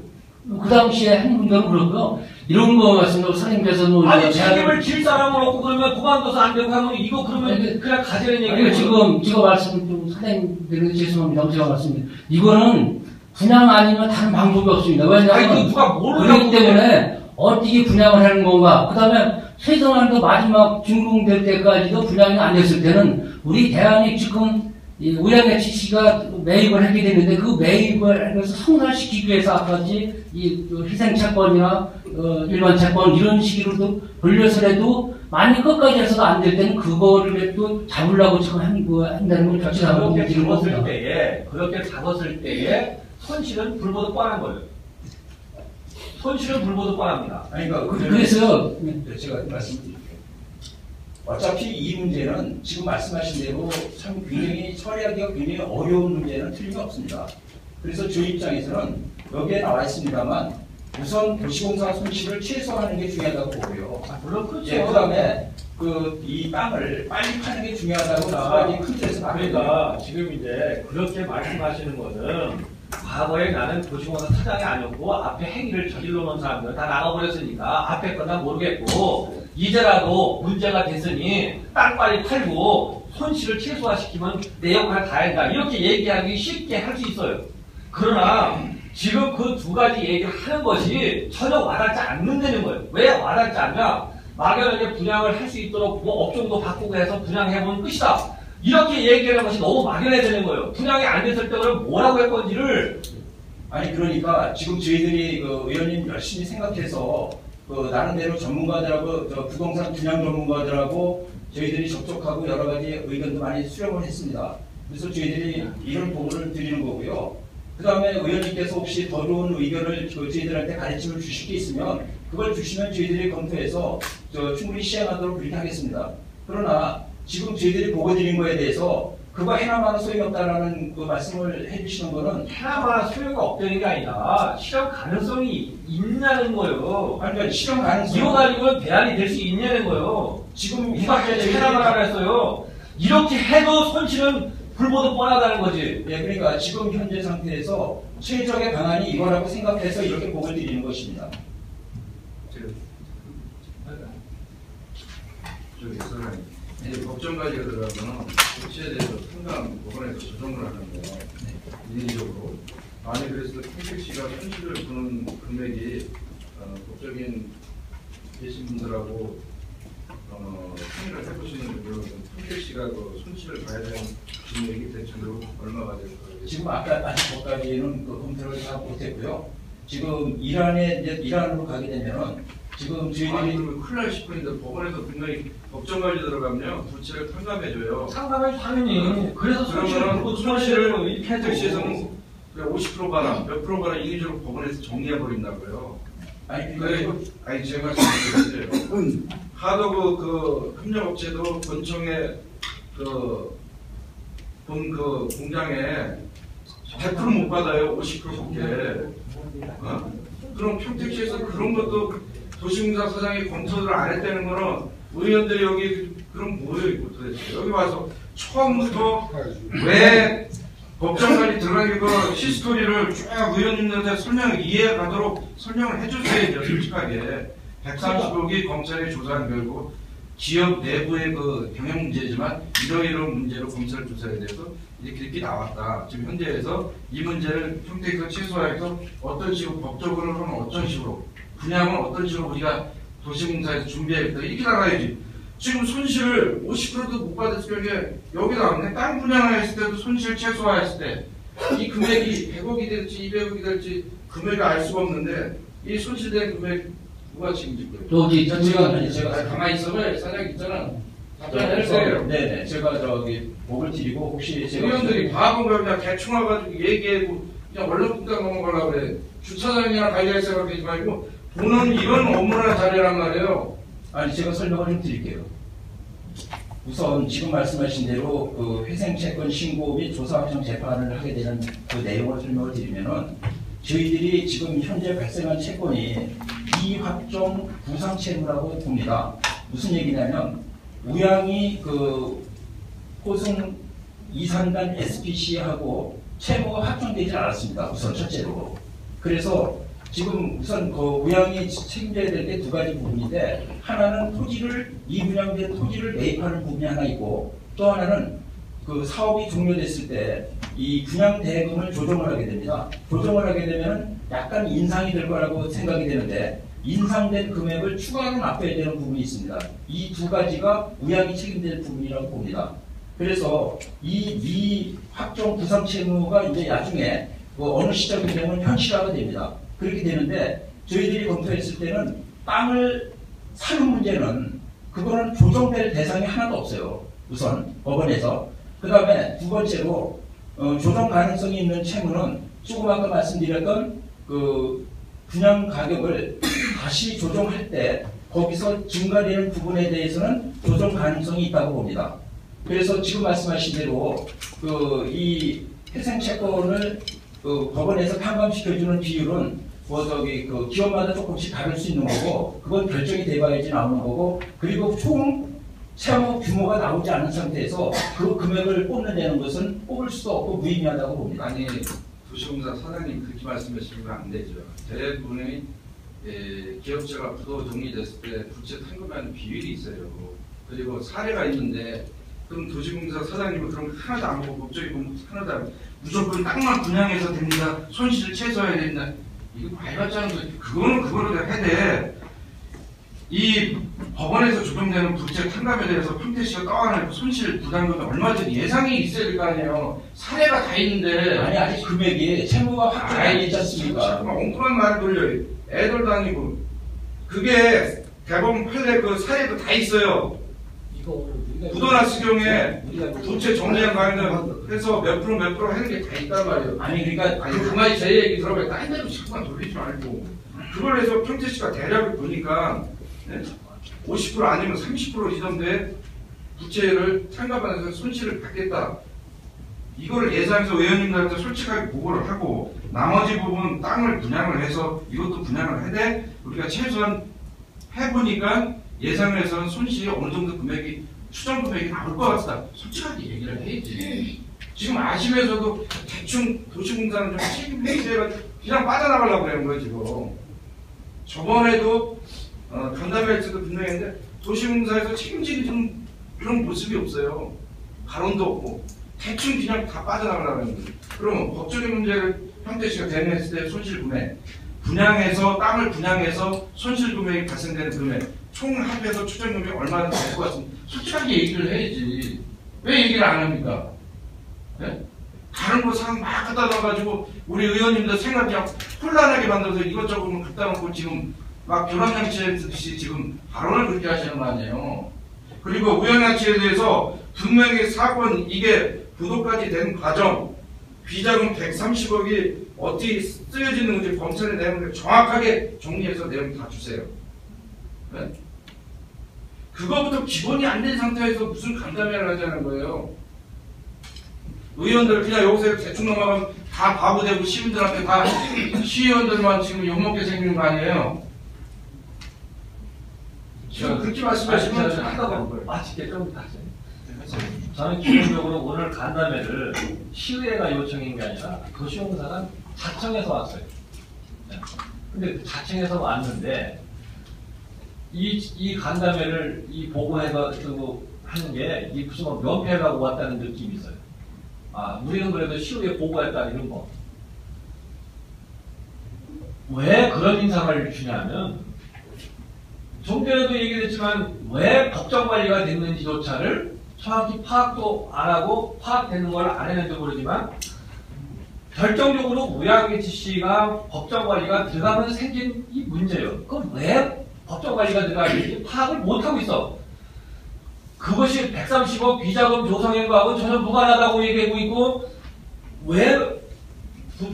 그 당시에 한 분들은 그렇고요. 이런 거 같습니다. 사장님께서는 아니 책임을 질 사람을 없고 그러면 그만둬서 안 되고 하면 이거 그러면 그냥 가지는 얘기예요. 지금 제가 말씀 좀 사장님들은 죄송합니다. 제가 말씀드립니다. 이거는 분양 아니면 다른 방법이 없습니다. 왜냐하면 그렇기 때문에 어떻게 분양을 하는 건가. 그 다음에 최소한도 마지막 준공될 때까지도 분양이 안 됐을 때는 우리 대안이 지금 의향의 지시가 매입을 하게 되는데 그 매입을 해서 성사시키기 위해서 아까지 희생 채권이나 일반 채권 이런 식으로도 돌려서라도 만약 끝까지 해서도 안 될 때는 그거를 또 잡으려고 지금 한다는 걸 같이 그렇게 잡았을 때에 손실은 불보듯 뻔한 거예요. 손실은 불보듯 뻔합니다. 아니 그러니까 그래서 제가 말씀드릴게요. 어차피 이 문제는 지금 말씀하신 대로 참 굉장히 처리하기가 굉장히 어려운 문제는 틀림없습니다. 그래서 저희 입장에서는 여기에 나와 있습니다만 우선 도시공사 손실을 최소화하는 게 중요하다고 보고요. 물론 그렇죠. 예, 그다음에 이 땅을 빨리 파는 게 중요하다고 나와있는 큰 틀에서 그러니까 지금 이제 그렇게 말씀하시는 것은 과거에 나는 도시공사 사장이 아니었고 앞에 행위를 저질러 놓은 사람들 다 나가버렸으니까 앞에 건 다 모르겠고 이제라도 문제가 됐으니 땅 빨리 팔고 손실을 최소화시키면 내 역할을 다 한다. 이렇게 얘기하기 쉽게 할 수 있어요. 그러나 지금 그 두 가지 얘기를 하는 것이 전혀 와닿지 않는다는 거예요. 왜 와닿지 않냐? 막연하게 분양을 할 수 있도록 뭐 업종도 바꾸고 해서 분양해보면 끝이다. 이렇게 얘기하는 것이 너무 막연해 되는 거예요. 분양이 안 됐을 때 그럼 뭐라고 할 건지를. 아니 그러니까 지금 저희들이 의원님 열심히 생각해서 나름대로 전문가들하고 부동산 분양 전문가들하고 저희들이 접촉하고 여러 가지 의견도 많이 수렴을 했습니다. 그래서 저희들이 이런 보고를 드리는 거고요. 그 다음에 의원님께서 혹시 더 좋은 의견을 저희들한테 가르침을 주실 게 있으면 그걸 주시면 저희들이 검토해서 충분히 시행하도록 그렇게 하겠습니다. 그러나 지금 저희들이 보고 드린 거에 대해서 그거 하나만은 소용이 없다라는 그 말씀을 해주시는 거는 하나만 소용이 없다는 게 아니라 실현 가능성이 있냐는 거예요. 아니, 그러니까 실현 가능성 이거 가지고는 대안이 될 수 있냐는 거예요. 지금 이밖에 하나만 하라 했어요. 이렇게 해도 손실은 불보듯 뻔하다는 거지. 예, 그러니까 지금 현재 상태에서 최적의 방안이 이거라고 생각해서 이렇게 보고 드리는 것입니다. 법정까지 들어가면 조치에 대해서 상당 법원에서 조정을 하는데 인위적으로 만약 그래서 평택시가 손실을 보는 금액이 법적인 계신 분들하고 상의를 해보시는 분들은 평택시가 그 손실을 봐야 되는 금액이 대체로 얼마가 될 거예요? 지금 아직 거기까지는 검토를 다 못했고요. 지금 이란으로 가게 되면은 지금 저희들이 큰일 날 싶으니까 법원에서 분명히 법정까지 들어가면요 부채를 탕감해줘요. 상담을 당연히. 그래서 손실을 평택시에서는 50% 가나 몇 프로 가나 인위적으로 법원에서 정리해버린다고요. 아니 제가 말씀드릴게요. 하도 그 협력업체도 본청에 본 공장에 100% 못 받아요. 50%밖에. 그럼 평택시에서 그런 것도 도시공사 사장이 검토를 안 했다는 거는 의원들이 여기 그럼 뭐예요 이거 도대체. 여기 와서 처음부터 왜 법정까지 들어가기 그 히스토리를 쭉 의원님들한테 이해가도록 설명을 해줬어야죠. 솔직하게 130억이 검찰이 조사한 결국 기업 내부의 그 경영 문제지만 이러이러한 문제로 검찰 조사에 대해서 이렇게 나왔다. 지금 현재에서 이 문제를 평택에서 최소화해서 어떤 식으로 법적으로는 어떤 식으로 분양은 어떤 식으로 우리가 도시공사에서 준비해야겠다. 이렇게 나가야지. 지금 손실을 50%도 못 받았을 게 여기 나왔네. 땅 분양을 했을 때도 손실 최소화했을 때 이 금액이 100억이 될지 200억이 될지 금액을 알 수가 없는데 이 손실된 금액 누가 책임질 거예요? 저기 제가 가만히 있어봐요. 사장님 있잖아. 답변할 거예요. 네네. 제가 저기 목을 드리고 혹시 제가 의원들이 과거가 그냥 대충 와가지고 얘기하고 그냥 얼렁뚱땅 넘어가려고 그래. 주차장이나 관리할 생각하지 말고 돈은 이런 업무나 잘해란 말이에요. 아니 제가 설명을 좀 드릴게요. 우선 지금 말씀하신 대로 그 회생채권 신고 및 조사 확정 재판을 하게 되는 그 내용을 설명을 드리면은 저희들이 지금 현재 발생한 채권이 이확정 부상채무라고 봅니다. 무슨 얘기냐면 우양이 그 호승 이산단 SPC하고 채무가 확정되지 않았습니다. 우선 첫째로. 그래서 지금 우선 그 우양이 책임져야 될 게 두 가지 부분인데 하나는 토지를 이분양된 토지를 매입하는 부분이 하나 있고 또 하나는 그 사업이 종료됐을 때 이 분양 대금을 조정을 하게 됩니다. 조정을 하게 되면 약간 인상이 될 거라고 생각이 되는데 인상된 금액을 추가로 납부해야 되는 부분이 있습니다. 이 두 가지가 우양이 책임질 부분이라고 봅니다. 그래서 이 확정 부상 채무가 이제 나중에 그 어느 시점이 되면 현실화가 됩니다. 그렇게 되는데 저희들이 검토했을 때는 땅을 사는 문제는 그거는 조정될 대상이 하나도 없어요. 우선 법원에서. 그 다음에 두 번째로 조정 가능성이 있는 채무는 조금 아까 말씀드렸던 그 분양 가격을 다시 조정할 때 거기서 증가되는 부분에 대해서는 조정 가능성이 있다고 봅니다. 그래서 지금 말씀하신 대로 이 회생채권을 법원에서 탕감시켜주는 비율은 그 기업마다 조금씩 다를 수 있는 거고 그건 결정이 돼봐야지 나오는 거고 그리고 총 채무 규모가 나오지 않은 상태에서 그 금액을 뽑는다는 것은 뽑을 수도 없고 무의미하다고 봅니다. 아니 도시공사 사장님 그렇게 말씀하시면 안 되죠. 대부분의 기업체가 부도 정리됐을 때 부채 탕감하는 비율이 있어요. 그리고 사례가 있는데 그럼 도시공사 사장님은 그런 거 하나도 안 보고 법적인 거 하나도 안 보고 무조건 땅만 분양해서 됩니다. 손실을 최소화해야 된다. 이거 말 같지 않은 거 그거는 그거로 해야 돼. 이 법원에서 조정되는 부채 탕감에 대해서 평택시가 떠안을 손실 부담금이 얼마든지 예상이 있어야 될 거 아니에요. 사례가 다 있는데 아니 아직 금액이 채무가 확정되어 있지 않습니까? 잠깐만 엉뚱한 말을 돌려요. 애들도 아니고 그게 대법원 판례 그 사례도 다 있어요. 부도났을 경우에 부채 정리한 가격을 해서 몇 프로 하는 게 다 있단 말이에요. 아니 그러니까 그만이 제 얘기 들어봐요. 딴 데로 자꾸만 돌리지 말고 그걸 해서 평택시가 대략을 보니까 50% 아니면 30% 이 정도의 부채를 탕감하면서 손실을 받겠다. 이거를 예상해서 의원님들한테 솔직하게 보고를 하고 나머지 부분 땅을 분양을 해서 이것도 분양을 해대 우리가 최소한 해보니까 예상해서는 손실이 어느 정도 금액이 추정 금액이 나올 것 같다. 솔직하게 얘기를 해야지. 지금 아시면서도 대충 도시공사는 좀 책임을 그냥 빠져나가려고 그러는 거예요 지금. 저번에도 간담회에서도 분명히 했는데 도시공사에서 책임지기 좀 그런 모습이 없어요. 발언도 없고 대충 그냥 다 빠져나가려고 하는 거예요. 그러면 법적인 문제를 평택시가 대응했을 때 손실 금액 분양해서 땅을 분양해서 손실 금액이 발생되는 금액 총 합해서 추정 금액이 얼마나 될 것 같습니다. 솔직하게 얘기를 해야지. 왜 얘기를 안 합니까? 네? 다른 거 상 막 갖다 놔가지고 우리 의원님들 생각 그냥 혼란하게 만들어서 이것저것 갖다 놓고 지금 막 교란장치듯이 지금 발언을 그렇게 하시는 거 아니에요. 그리고 우연양치에 대해서 분명히 사건 이게 부도까지 된 과정 비자금 130억이 어떻게 쓰여지는 건지 검찰의 내용을 정확하게 정리해서 내용 다 주세요. 네? 그거부터 기본이 안 된 상태에서 무슨 간담회를 하자는 거예요. 의원들 그냥 여기서 대충 넘어가면 다 바보 되고 시민들한테 다 시의원들만 지금 욕먹게 생기는 거 아니에요. 지금 그렇게 말씀하시면 한다고 거예요. 마치게 좀 다시. 저는 기본적으로 오늘 간담회를 시의회가 요청인 게 아니라 도시공사가 자청해서 왔어요. 근데 그 자청해서 왔는데 이 간담회를 이 보고해서 하는 게 이 무슨 뭐 면회를 하고 왔다는 느낌이 있어요. 아, 우리는 그래도 시의회 보고했다 이런 거. 왜 그런 인상을 주냐면 좀 전에도 얘기했지만 왜 법정관리가 됐는지조차를 정확히 파악도 안 하고 파악되는 걸 안 했는지 모르지만 결정적으로 우양기치 씨가 법정관리가 들어가면서 생긴 이 문제예요. 그럼 왜 법정관리가 들어가는지 파악을 못하고 있어. 그것이 130억 비자금 조성인 거하고 전혀 무관하다고 얘기하고 있고, 왜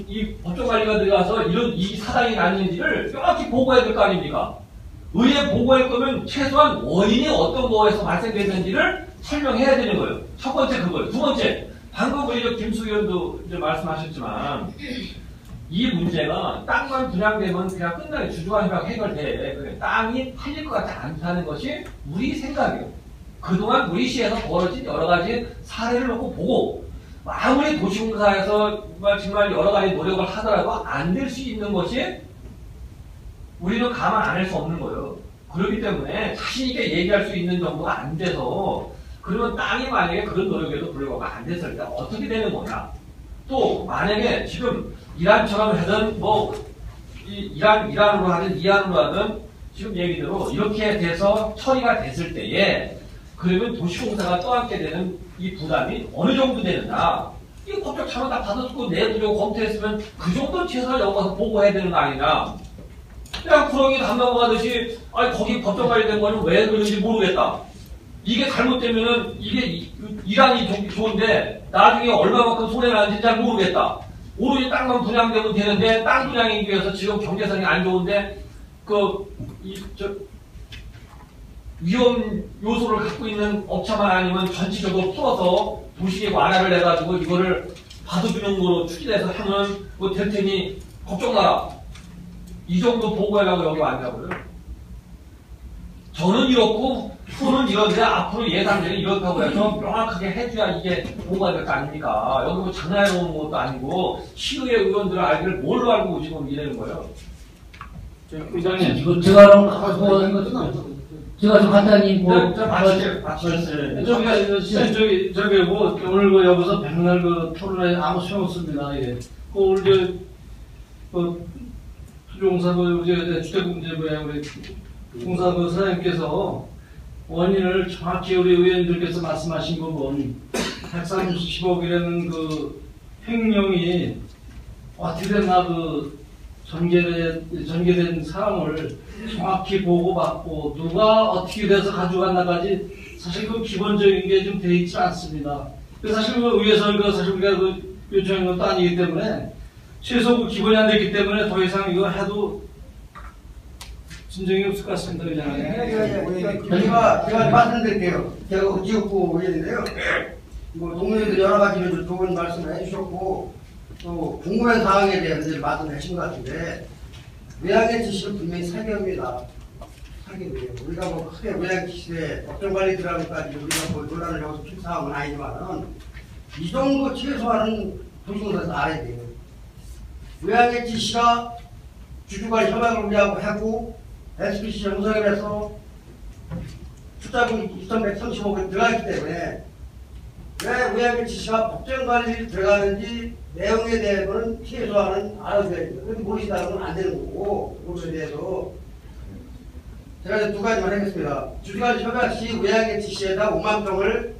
이 법정관리가 들어가서 이런 이 사단이 났는지를 명확히 보고해야 될 거 아닙니까? 의회 보고할 거면 최소한 원인이 어떤 거에서 발생됐는지를 설명해야 되는 거예요. 첫 번째 그거예요. 두 번째, 방금 우리 김수 의원도 이제 말씀하셨지만, 이 문제가 땅만 분양되면 그냥 끝나게 주주관 협약 해결돼. 그래, 땅이 팔릴 것 같지 않다는 것이 우리 생각이에요. 그동안 우리 시에서 벌어진 여러 가지 사례를 놓고 보고, 아무리 도시공사에서 정말 여러 가지 노력을 하더라도 안 될 수 있는 것이 우리는 가만 안 할 수 없는 거예요. 그렇기 때문에 자신있게 얘기할 수 있는 정도가 안 돼서, 그러면 땅이 만약에 그런 노력에도 불구하고 안 됐을 때 어떻게 되는 거냐. 또 만약에 지금 이란처럼 하든 이란으로 하든 이란으로 하든 지금 얘기대로 이렇게 돼서 처리가 됐을 때에, 그러면 도시공사가 떠안게 되는 이 부담이 어느 정도 되느냐. 이거 법적 차원 다 받아주고 내부적으로 검토했으면 그 정도 최소한 여기 가서 보고해야 되는 거 아니냐. 그냥 구렁이 담 넘어가듯이, 아니 거기 법정 관리된 거는 왜 그런지 모르겠다. 이게 잘못되면은 이게 이란이 좋은데 나중에 얼마만큼 손해나는지 잘 모르겠다. 오로지 땅만 분양되면 되는데 땅 분양하기 위해서 지금 경제성이 안 좋은데 위험 요소를 갖고 있는 업체만 아니면 전체적으로 풀어서 도시계획 완화를 해가지고 이거를 받아주는 거로 추진해서 하면 뭐 될 테니 걱정 마라. 이 정도 보고하려고 여기 왔냐고요. 저는 이렇고 후는 이런데 앞으로 예상되는 이렇다고 해서 명확하게 해줘야 이게 보고가 될 거 아닙니까? 여기 뭐 장난해 놓은 것도 아니고 시의회 의원들을 알기를 뭘로 알고 지금 이러는 거예요. 의장님, 이거 제가 제가 좀 간단히 저기 뭐 오늘 그 여기서 백날 그 토론에 아무 소용없습니다. 예. 오늘 주공사 주택 문제 우리 공사 사장님께서 원인을 정확히 우리 의원들께서 말씀하신 부분 130억이라는 그 횡령이 어떻게 됐나 전개된 사항을 정확히 보고받고 누가 어떻게 돼서 가져갔나까지 사실 그 기본적인 게 좀 돼 있지 않습니다. 사실 그 의회에서 사실 우리가 요청한 것도 아니기 때문에 최소 그 기본이 안 됐기 때문에 더 이상 이거 해도 진정이 없을 것 같습니다. 제가 말씀드릴게요. 제가 지역구 의원인데요. 뭐 동료들 여러 가지로 좋은 말씀을 해주셨고 또 궁금한 사항에 대해서 말씀을 해주신 것 같은데 외양의 지시는 분명히 사기업입니다. 사기업이에요. 우리가 뭐 크게 외양 지시에 법정관리 들어가기까지 우리가 뭐 논란을 여기서 필 사항은 아니지만은 이 정도 최소한은 도시공사에서 알아야 돼요. 외양의 지시가 주주관리 협약을 우리하고 하고 SPC 영상에서 투자금 2,130억을 들어가기 때문에 왜 외양의 지시가 법정관리를 들어가는지 내용에 대해서는 최소한은 알아줘야 됩니다. 그런데 모르시다면 안 되는 거고, 그것에 대해서 제가 이제 두 가지만 하겠습니다. 주주관리 협약 시 외양의 지시에다 5만 평을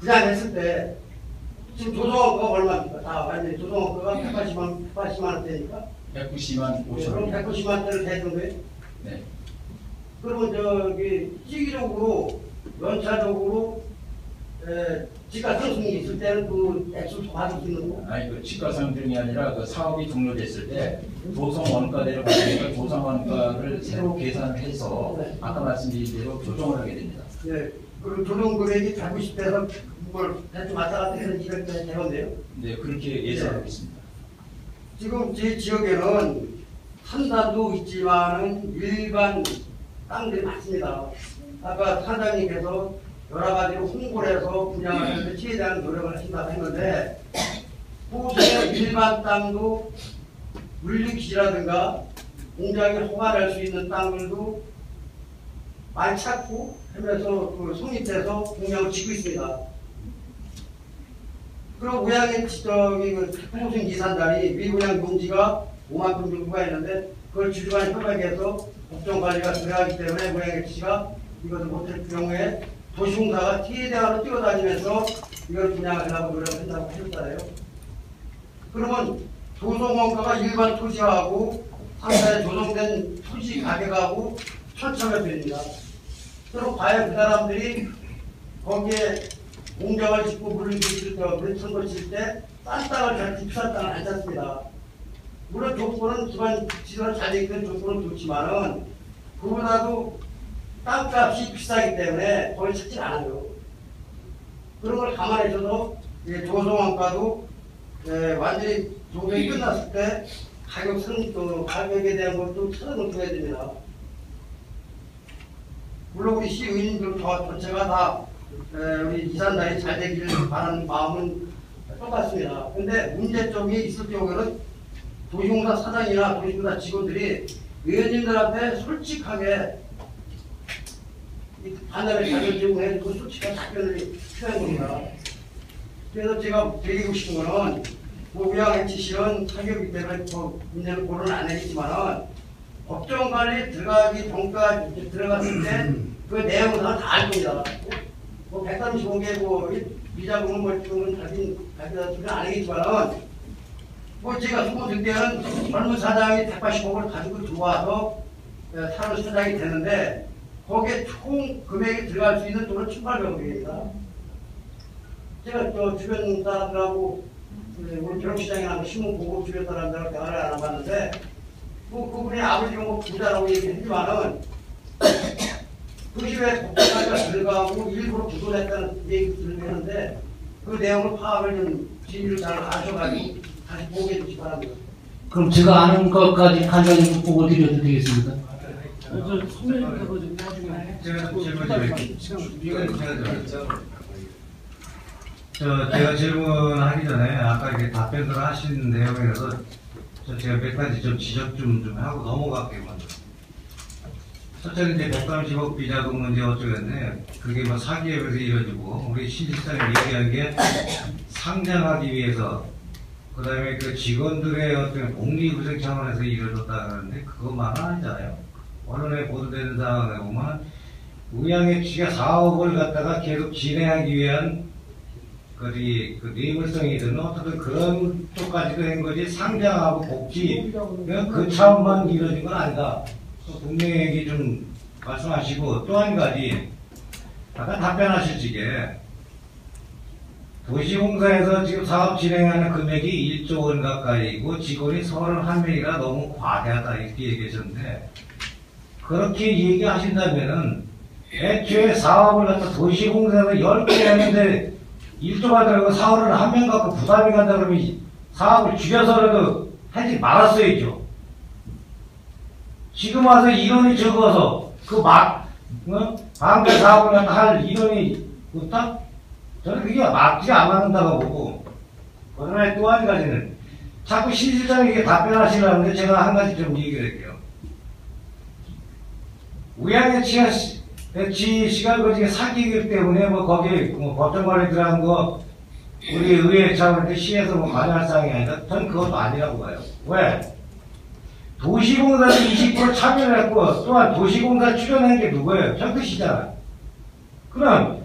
분양했을 때 지금 조성원가가 얼마입니까? 다 완전히 조성원가가 180만 원대니까 190만 5천 원. 그럼 190만 원대를 대준 거예요? 네. 그러면 저기 시기적으로 연차적으로 지가 상승이 있을 때는 그 액수를 받을 수 있는 거? 아니 그 지가상승이 아니라 그 사업이 종료됐을 때 조성 원가대로 받으니까 조성 원가를 새로 계산을 해서 아까 말씀드린 대로 조정을 하게 됩니다. 네. 그리고 조정 금액이 190대에서 그걸 대충 왔다 갔다 해서 200대 되는데요. 네, 그렇게 예상하고 있습니다. 지금 제 지역에는 산단도 있지만은 일반 땅들이 많습니다. 아까 사장님께서 여러 가지로 홍보를 해서 분양하는데 최대한 노력을 하신다고 했는데 호수의 일반 땅도 물류기지라든가 공장에 호관할 수 있는 땅들도 많이 찾고 하면서 그 성립해서 공장을 짓고 있습니다. 그럼 우양의 호수 이산단이 미분양 용지가 5만 평 정도가 있는데 그걸 주주간 협약해서 법정관리가 들어가기 때문에 우양의 지시가 이것을 못할 경우에 도시공사가 최대한으로 뛰어다니면서 이걸 분양을 하고 노력한다고 하셨잖아요. 그러면 조성원가가 일반 토지하고 상사에 조성된 토지 가격하고 천차만별입니다. 그럼 과연 그 사람들이 거기에 공장을 짓고 물을 턴 칠 때 싼 땅을 잡지 비싼 땅을 안 잡습니다. 물론 조건은 기반 지도를 잘 되는 조건은 좋지만은 그보다도 땅값이 비싸기 때문에 거의 찾지 않아요. 그런 걸 감안해서도 조성원가도 완전히 조정이 끝났을 때 가격에 대한 것도 찾아놓게 됩니다. 물론 우리 시 의원님들 전체가 다 우리 이산단이 잘 되기를 바라는 마음은 똑같습니다. 근데 문제점이 있을 경우에는 도시공사 사장이나 도시공사 직원들이 의원님들한테 솔직하게 반대를 자료 제공해주고 솔직한 답변을 필요한 겁니다. 그래서 제가 드리고 싶은 거는 우양HC는 타격이기 때문에 문제는 고려는 안 하겠지만은 법정관리 들어가기 전까지 들어갔을 때 그 내용은 다 알 겁니다. 135개 비자금은 멀티금은 자기가 소리 안 하겠지만은 제가 소문 듣을 때는 젊은 사장이 180억을 가지고 들어와서 사는 사장이 되는데 거기에 총 금액이 들어갈 수 있는 돈은 1,800억입니다. 제가 주변 사람들하고 우리 벼룩시장이나 신문 보고 주변 사람들하고 대화를 안 해봤는데 그분이 아버지 뭐 부자라고 얘기했지만은 그 집에 복지가 들어가고 일부러 부도냈다는 얘기 들었는데 그 내용을 파악을 좀 진위를 잘 아셔가지고 다시 보게 해주시기 바랍니다. 그럼 제가 아는 것까지 간단히 보고 드려도 되겠습니까? 제가 질문하기 전에 아까 이렇게 답변을 하신 내용에 대해서 제가 몇 가지 좀 지적 좀 하고 넘어갈게요. 첫째는 이제 130억 비자금 문제 어쩌겠는데 그게 뭐 사기에 의해서 이루어지고 우리 신실장이 얘기한 게 상장하기 위해서 그 다음에 그 직원들의 어떤 복리후생 차원에서 이루어졌다 그러는데 그것만은 아니잖아요. 언론에 보도되는 상황에 보면 우양HC가 사업을 갖다가 계속 진행하기 위한 그 뇌물성이든 어떻든 그런 쪽까지도 한 거지 상장하고 복지 그 차원만 이루어진 건 아니다. 분명히 얘기 좀 말씀하시고 또 한 가지 아까 답변하실 적에 도시공사에서 지금 사업 진행하는 금액이 1조 원 가까이고 직원이 31명이라 너무 과대하다 이렇게 얘기하셨는데 그렇게 얘기하신다면은 애초에 사업을 갖다 도시공사에서 10개 하는데 1조가 들어가고 사업을 한 명 갖고 부담이 간다 그러면 사업을 줄여서라도 하지 말았어야죠. 지금 와서 인원이 적어서 방배 사업을 갖다 할 인원이 없다? 저는 그게 맞지 않는다고 보고 그러나 또 한 가지는 자꾸 신 실장에게 답변하시려는데 제가 한 가지 좀 얘기를 할게요. 우양HC가 그 사기이기 때문에 거기 법정관리 들어간 거 우리 의회 차원에서 시에서 관여할 사항이 아니다. 전 그것도 아니라고 봐요. 왜? 도시공사도 20% 참여를 했고 또한 도시공사 출연한 게 누구예요? 평택시잖아요. 그럼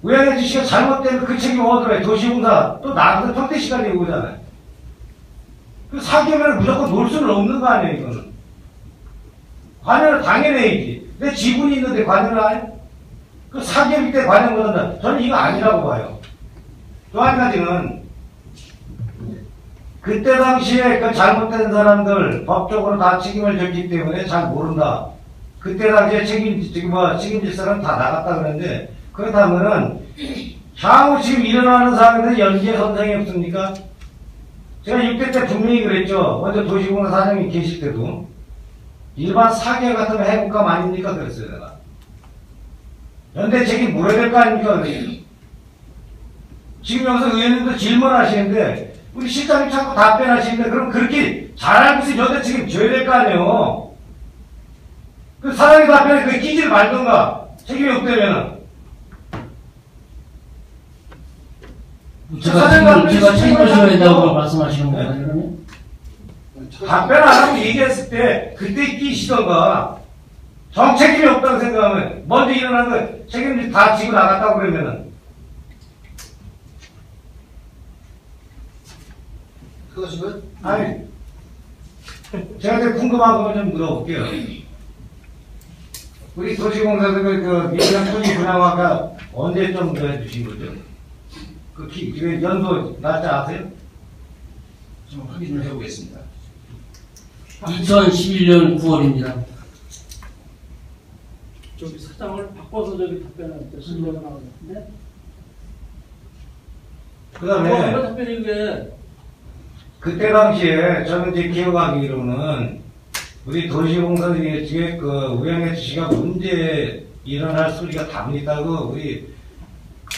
우양HC가 잘못되면 그 책임 어디로 도시공사 또 나가서 평택시가 되고 오잖아요. 그 사기면 무조건 놀 수는 없는 거 아니에요, 이거는. 관여를 당연히 해야지. 내 지분이 있는데 관여를 안 해? 그 사기업일 때 관여 못한다. 저는 이거 아니라고 봐요. 또 한 가지는 그때 당시에 그 잘못된 사람들 법적으로 다 책임을 졌기 때문에 잘 모른다. 그때 당시에 책임질 사람 다 나갔다 그러는데 그렇다면은 향후 지금 일어나는 상황에서 연계 선상이 없습니까? 제가 6대 때 분명히 그랬죠. 먼저 도시공사 사장님 계실 때도 일반 사기업 같으면 해볼까 아닙니까? 그랬어요, 내가. 연대 책임 물어야 될 거 아닙니까? 그랬어요. 지금 여기서 의원님도 질문하시는데 우리 실장님 자꾸 답변하시는데 그럼 그렇게 잘 알고 있으면 연대 책임 져야 될 거 아니에요. 그 사장님 답변에 그게 끼지를 말던가 책임이 없다면은. 제가 책임을 져야 된다고 말씀하시는 거예요, 그러면? 답변 안 하고 얘기했을 때 그때 끼시던가 정책임이 없다고 생각하면 먼저 일어난 거 책임질 다 지고 나갔다고 그러면은 그것이면 아니 제가 이제 궁금한 거 좀 물어볼게요. 우리 도시공사들 그 민간 토지 분양화가 언제쯤 해주신 거죠? 그 연도 날짜 아세요? 좀 확인을 해보겠습니다. 2011년 9월입니다. 저기 사장을 바꿔서 저기 답변할 때 신뢰가 나오는데. 그 다음에 답변이 게 그때 당시에 저는 이제 기억하기로는 우리 도시공사들이 지금 그 우양해수시가 문제 일어날 소리가 답니다고 우리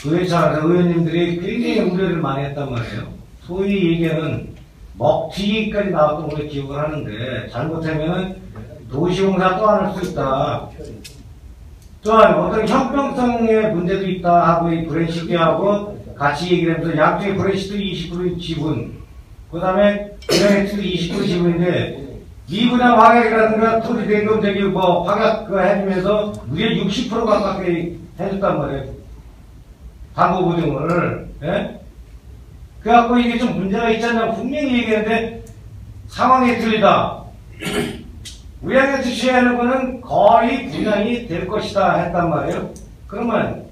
의회차에서 의원님들이 굉장히 우려를 많이 했단 말이에요. 소위 얘기하는 먹튀기까지 나왔던 걸로 기억을 하는데 잘못하면 도시공사 또 안 할 수 있다. 또한 어떤 형평성의 문제도 있다 하고 이 브랜시드하고 같이 얘기를 하면서 양쪽에 브랜시드 20% 지분 그 다음에 우양해수도 20% 지분인데 미분양 확약이라든가 토지 대금 저기 뭐 확약 그 해주면서 무려 60% 가깝게 해줬단 말이에요. 담보 보증을. 예? 그래갖고 이게 좀 문제가 있잖아요. 분명히 얘기했는데 상황이 틀리다. 우양해수 시하는 거는 거의 분양이 될 것이다 했단 말이에요. 그러면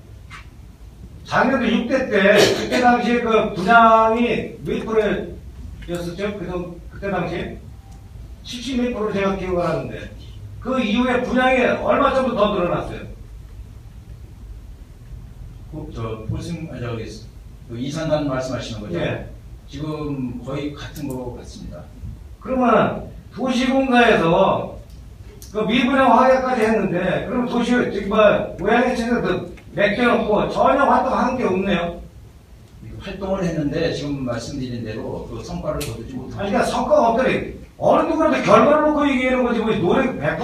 작년도 6대 때 그때 당시에 그 분양이 몇 프로였었죠? 그때 당시에 70몇 프로 제가 기억을 하는데 그 이후에 분양이 얼마 정도 더 늘어났어요? 그 이산단 말씀하시는 거죠? 예. 지금 거의 같은 거 같습니다. 그러면 도시공사에서 그 미분양 확약까지 했는데 그럼 우양해수에서 맡겨놓고 전혀 활동한 게 없네요. 활동을 했는데 지금 말씀드린 대로 그 성과를 거두지 못합니다. 아니, 그러니까 성과가 없더니 어느 누구라도 결과를 놓고 얘기하는 거지 뭐 노래 100%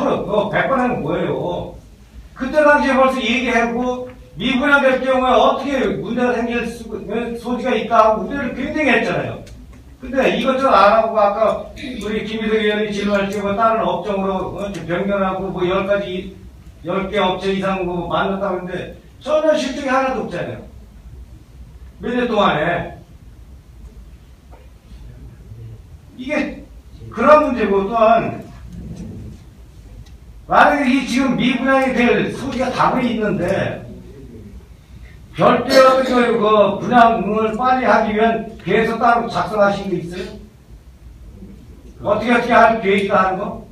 100%는 뭐예요? 그때 당시에 벌써 얘기하고 미분양 될 경우에 어떻게 문제가 생길 소지가 있다 하고 우려를 굉장히 했잖아요. 근데 이것저것 안 하고 아까 우리 김희석 의원이 질문할 때 뭐 다른 업종으로 변경하고 뭐 10개 업체 이상 뭐 만났다고 했는데 전혀 실적이 하나도 없잖아요. 몇 년 동안에. 이게 그런 문제고 또한 만약에 이 지금 미분양이 될 소지가 답이 있는데 별도의 그 분양을 빨리 하기 위한 계획서 따로 작성하신 게 있어요? 어떻게 할 계획이다 하는 거?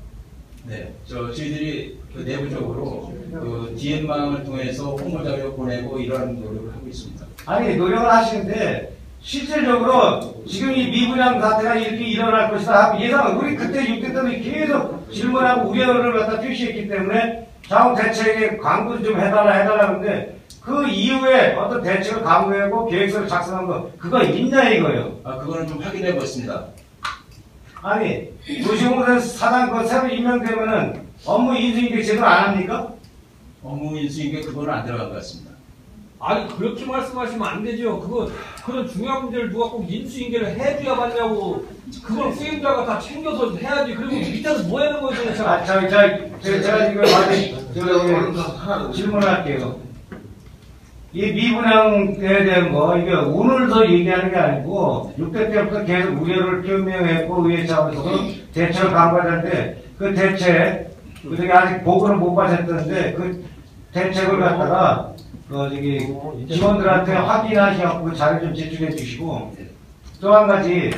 네, 저희들이 그 내부적으로 그 DM망을 통해서 홍보 자료 보내고 이런 노력을 하고 있습니다. 아니 노력을 하시는데 실질적으로 지금 이 미분양 사태가 이렇게 일어날 것이다 하고 예상 우리 그때 6대 때는 계속 질문하고 우려를 갖다 표시했기 때문에 자원 대책에 광고를 좀 해달라 하는데 그 이후에 어떤 대책을 강구하고 계획서를 작성한 거 그거 있냐 이거예요. 그거는 좀 확인해 보겠습니다. 아니 도시공사 사장 그 새로 임명되면은 업무 인수인계 제대로 안 합니까? 업무 인수인계 그거는 안 들어간 것 같습니다. 아니 그렇게 말씀하시면 안 되죠. 그런 중요한 문제를 누가 꼭 인수인계를 해줘야 맞냐고. 그걸 수임자가 다 챙겨서 해야지. 그리고 밑에서 뭐 하는 거예요 도대체. 제가 이거 질문할게요. 이 미분양에 대한 거, 이게 오늘서 얘기하는 게 아니고, 6대 때부터 계속 우려를 표명했고, 의회 차원에서도 대책을 강구하는데, 그 대책, 그중에 아직 보고는 못 받았던데, 그 대책을 갖다가, 직원들한테 확인하셔갖고 자료 좀 제출해 주시고, 또 한 가지,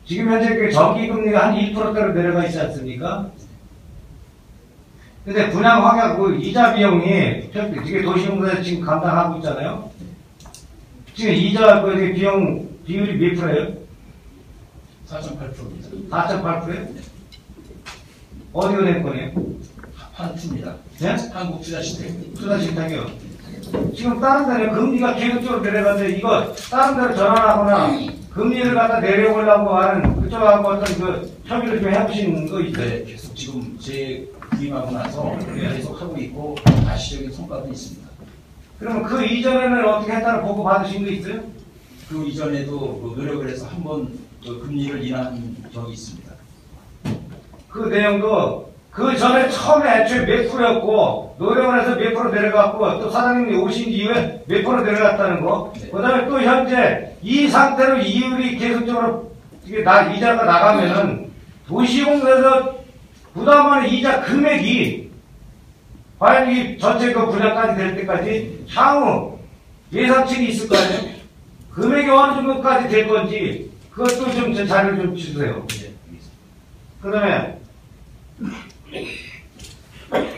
지금 현재 그 정기금리가 한 1%대로 내려가 있지 않습니까? 근데 분양 확약 그 이자 비용이 이게 도시공사에서 지금 감당하고 있잖아요. 지금 이자 그 비용 비율이 몇 프로예요? 4.8%입니다. 4.8%예요? 어디 은행권이에요? 한투입니다. 네? 한국투자신탁. 투자신탁이요. 지금 다른 데는 금리가 계속적으로 내려가는데 이거 다른 데로 전환하거나 금리를 갖다 내려보려고 하는 그쪽하고 어떤 그 협의를 좀 해보신 거 있어요? 네, 계속 지금 제 부임하고 나서 계속 하고 있고 가시적인 성과도 있습니다. 그러면 그 이전에는 어떻게 했다는 보고 받으신 거 있어요? 그 이전에도 노력을 해서 한번 금리를 인하한 적이 있습니다. 그 내용도 그 전에 처음에 애초에 몇 프로였고 노력을 해서 몇 프로 내려갔고 또 사장님이 오신 이후에 몇 프로 내려갔다는 거. 그 다음에 또 현재 이 상태로 이율이 계속적으로 이자가 나가면은 도시공사에서 부담하는 이자 금액이 과연 이 전체 그 분양까지 될 때까지 향후 예상치가 있을 거 아니에요? 금액이 어느 정도까지 될 건지 그것도 좀 자료를 좀 주세요. 그 다음에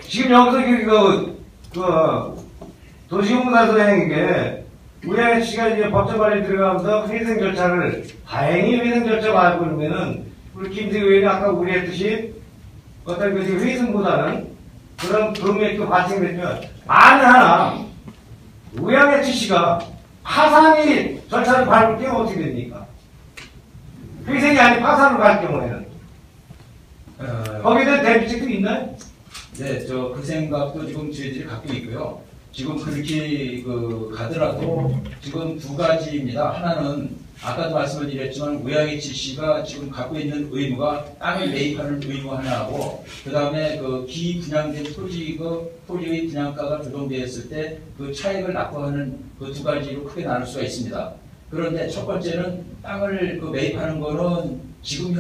지금 여기서 도시공사에서 하는 게 우리 씨가 이제 법정관리 들어가면서 회생 절차를 다행히 회생 절차가 알고 있으면은 우리 김대 의원이 아까 우리 했듯이 어떤 그 회생보다는 그런 금액도 발생되면 만에 하나 우양의 씨가 파산이 절차를 밟을 게 어떻게 됩니까? 회생이 아닌 파산으로 갈 경우에는 거기에 대한 대비책도 있나요? 네, 그 생각도 지금 저희들이 갖고 있고요. 지금 그렇게 가더라도 지금 두 가지입니다. 하나는 아까도 말씀을 드렸지만 우양해치 씨가 지금 갖고 있는 의무가 땅을 매입하는 의무 하나하고 그 다음에 기분양된 토지의 분양가가 조정되었을 때 그 차익을 납부하는 그 두 가지로 크게 나눌 수가 있습니다. 그런데 첫 번째는 땅을 매입하는 거는 지금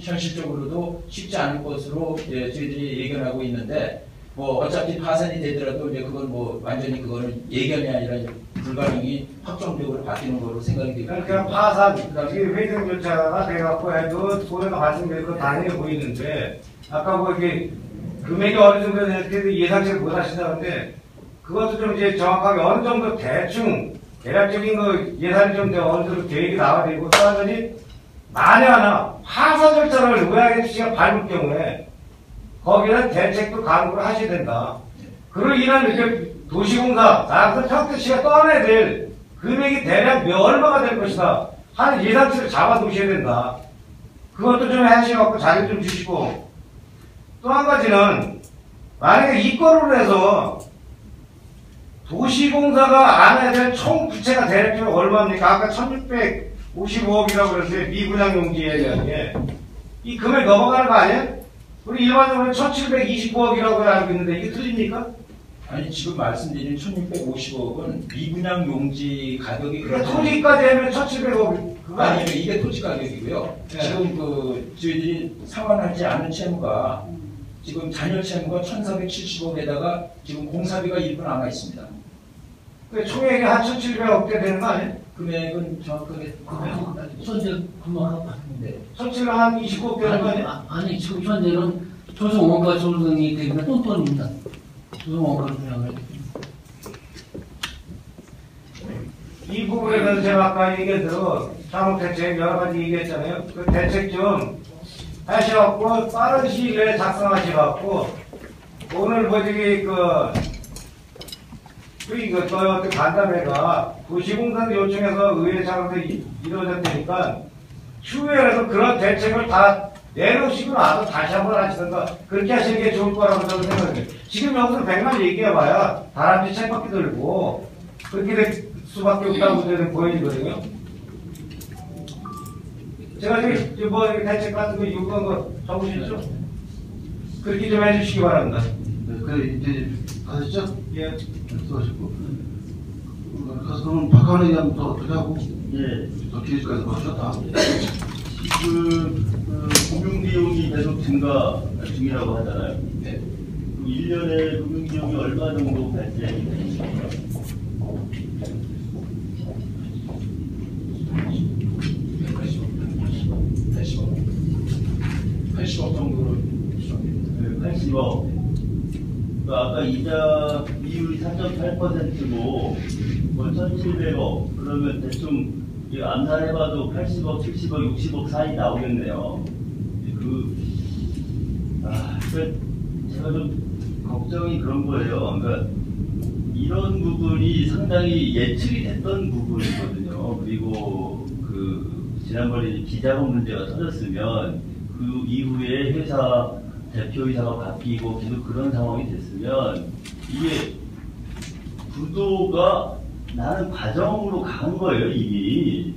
현실적으로도 쉽지 않을 것으로 저희들이 예견하고 있는데 어차피 파산이 되더라도 이제 그건 완전히 그거는 예견이 아니라 불가능이 확정적으로 바뀌는 거로 생각이 됩니다. 그냥 파산, 그다음에 회생 절차가 돼갖고 해도 손해가 발생될 거 당연히 보이는데 아까 이게 금액이 어느 정도 될 때도 예상치를 못 하시다는데 그것도 좀 이제 정확하게 어느 정도 대충 대략적인 예산이 좀 어느 정도 계획이 나와야 되고 또 하더니 만에 하나 파산 절차를 우양해 씨가 밟을 경우에 거기는 대책도 강구를 하셔야 된다. 그로 인한 이렇게 도시공사, 나서 평택 씨가 떠나야 될 금액이 대략 얼마가 될 것이다 하는 예상치를 잡아 두셔야 된다. 그것도 좀 하셔갖고 자료 좀 주시고 또 한 가지는 만약에 이권으로 해서 도시공사가 안 해야 될 총 부채가 대략적으로 얼마입니까? 아까 1655억이라고 그랬어요. 미분양용지에 대한 게. 이 금액 넘어가는 거 아니에요? 우리 일반적으로 1729억이라고 알고 있는데 이게 틀립니까? 아니 지금 말씀드린 1650억은 미분양 용지 가격이 그러니까 토지까지 하면 1700억 그거 아니요 이게 토지 가격이고요. 네. 지금 저희들이 상환하지 않은 채무가 지금 잔여 채무가 1470억에다가 지금 공사비가 1분 남아 있습니다. 그 총액이 한 1700억대 되는 거 아니에요? 금액은 정확하게 현재 금방 하는데 1700억 한 29억 되는 거 아니에요? 아니 지금 현재는 조성 원가 조정이 되면 똔똔입니다. 조성 원가를 분양을 이 부분에 대해서 제가 아까 얘기한 대로 창업대책 여러 가지 얘기했잖아요. 그 대책 좀 하셔갖고 빠른 시일 내에 작성하셔갖고 오늘 어떤 간담회가 도시공사를 요청해서 의회 차원에서 이루어졌다니까 추후에라도 그런 대책을 다 내놓으시고 나서 다시 한번 하시던가 그렇게 하시는 게 좋을 거라고 저는 생각해요. 지금 여기서 100만 얘기해봐야 다람쥐 책밖에 들고 그렇게 될 수밖에 없다고 저는 보여지거든요. 제가 지금 대책 같은 거 요구한 거 적으셨죠? 그렇게 좀 해주시기 바랍니다. 네, 그래 이제 가셨죠? 예. 수고하셨고 가서 그러면 박하원 의원부터 어떻게 하고 예. 더 기회까지 하셨다. 금융비용이 계속 증가 중이라고 하잖아요. 네. 1년에 금융비용이 얼마 정도 발생이 되는가요? 80억 정도로 추정됩니다. 80억. 아까 이자 비율이 4.8%고 1,700억. 그러면 대충 암산해봐도 80억, 70억, 60억 사이 나오겠네요. 제가 좀 걱정이 그런 거예요. 그러니까 이런 부분이 상당히 예측이 됐던 부분이거든요. 그리고 지난번에 비자금 문제가 터졌으면 그 이후에 회사 대표이사가 바뀌고 계속 그런 상황이 됐으면 이게 부도가 나는 과정으로 간 거예요, 이미.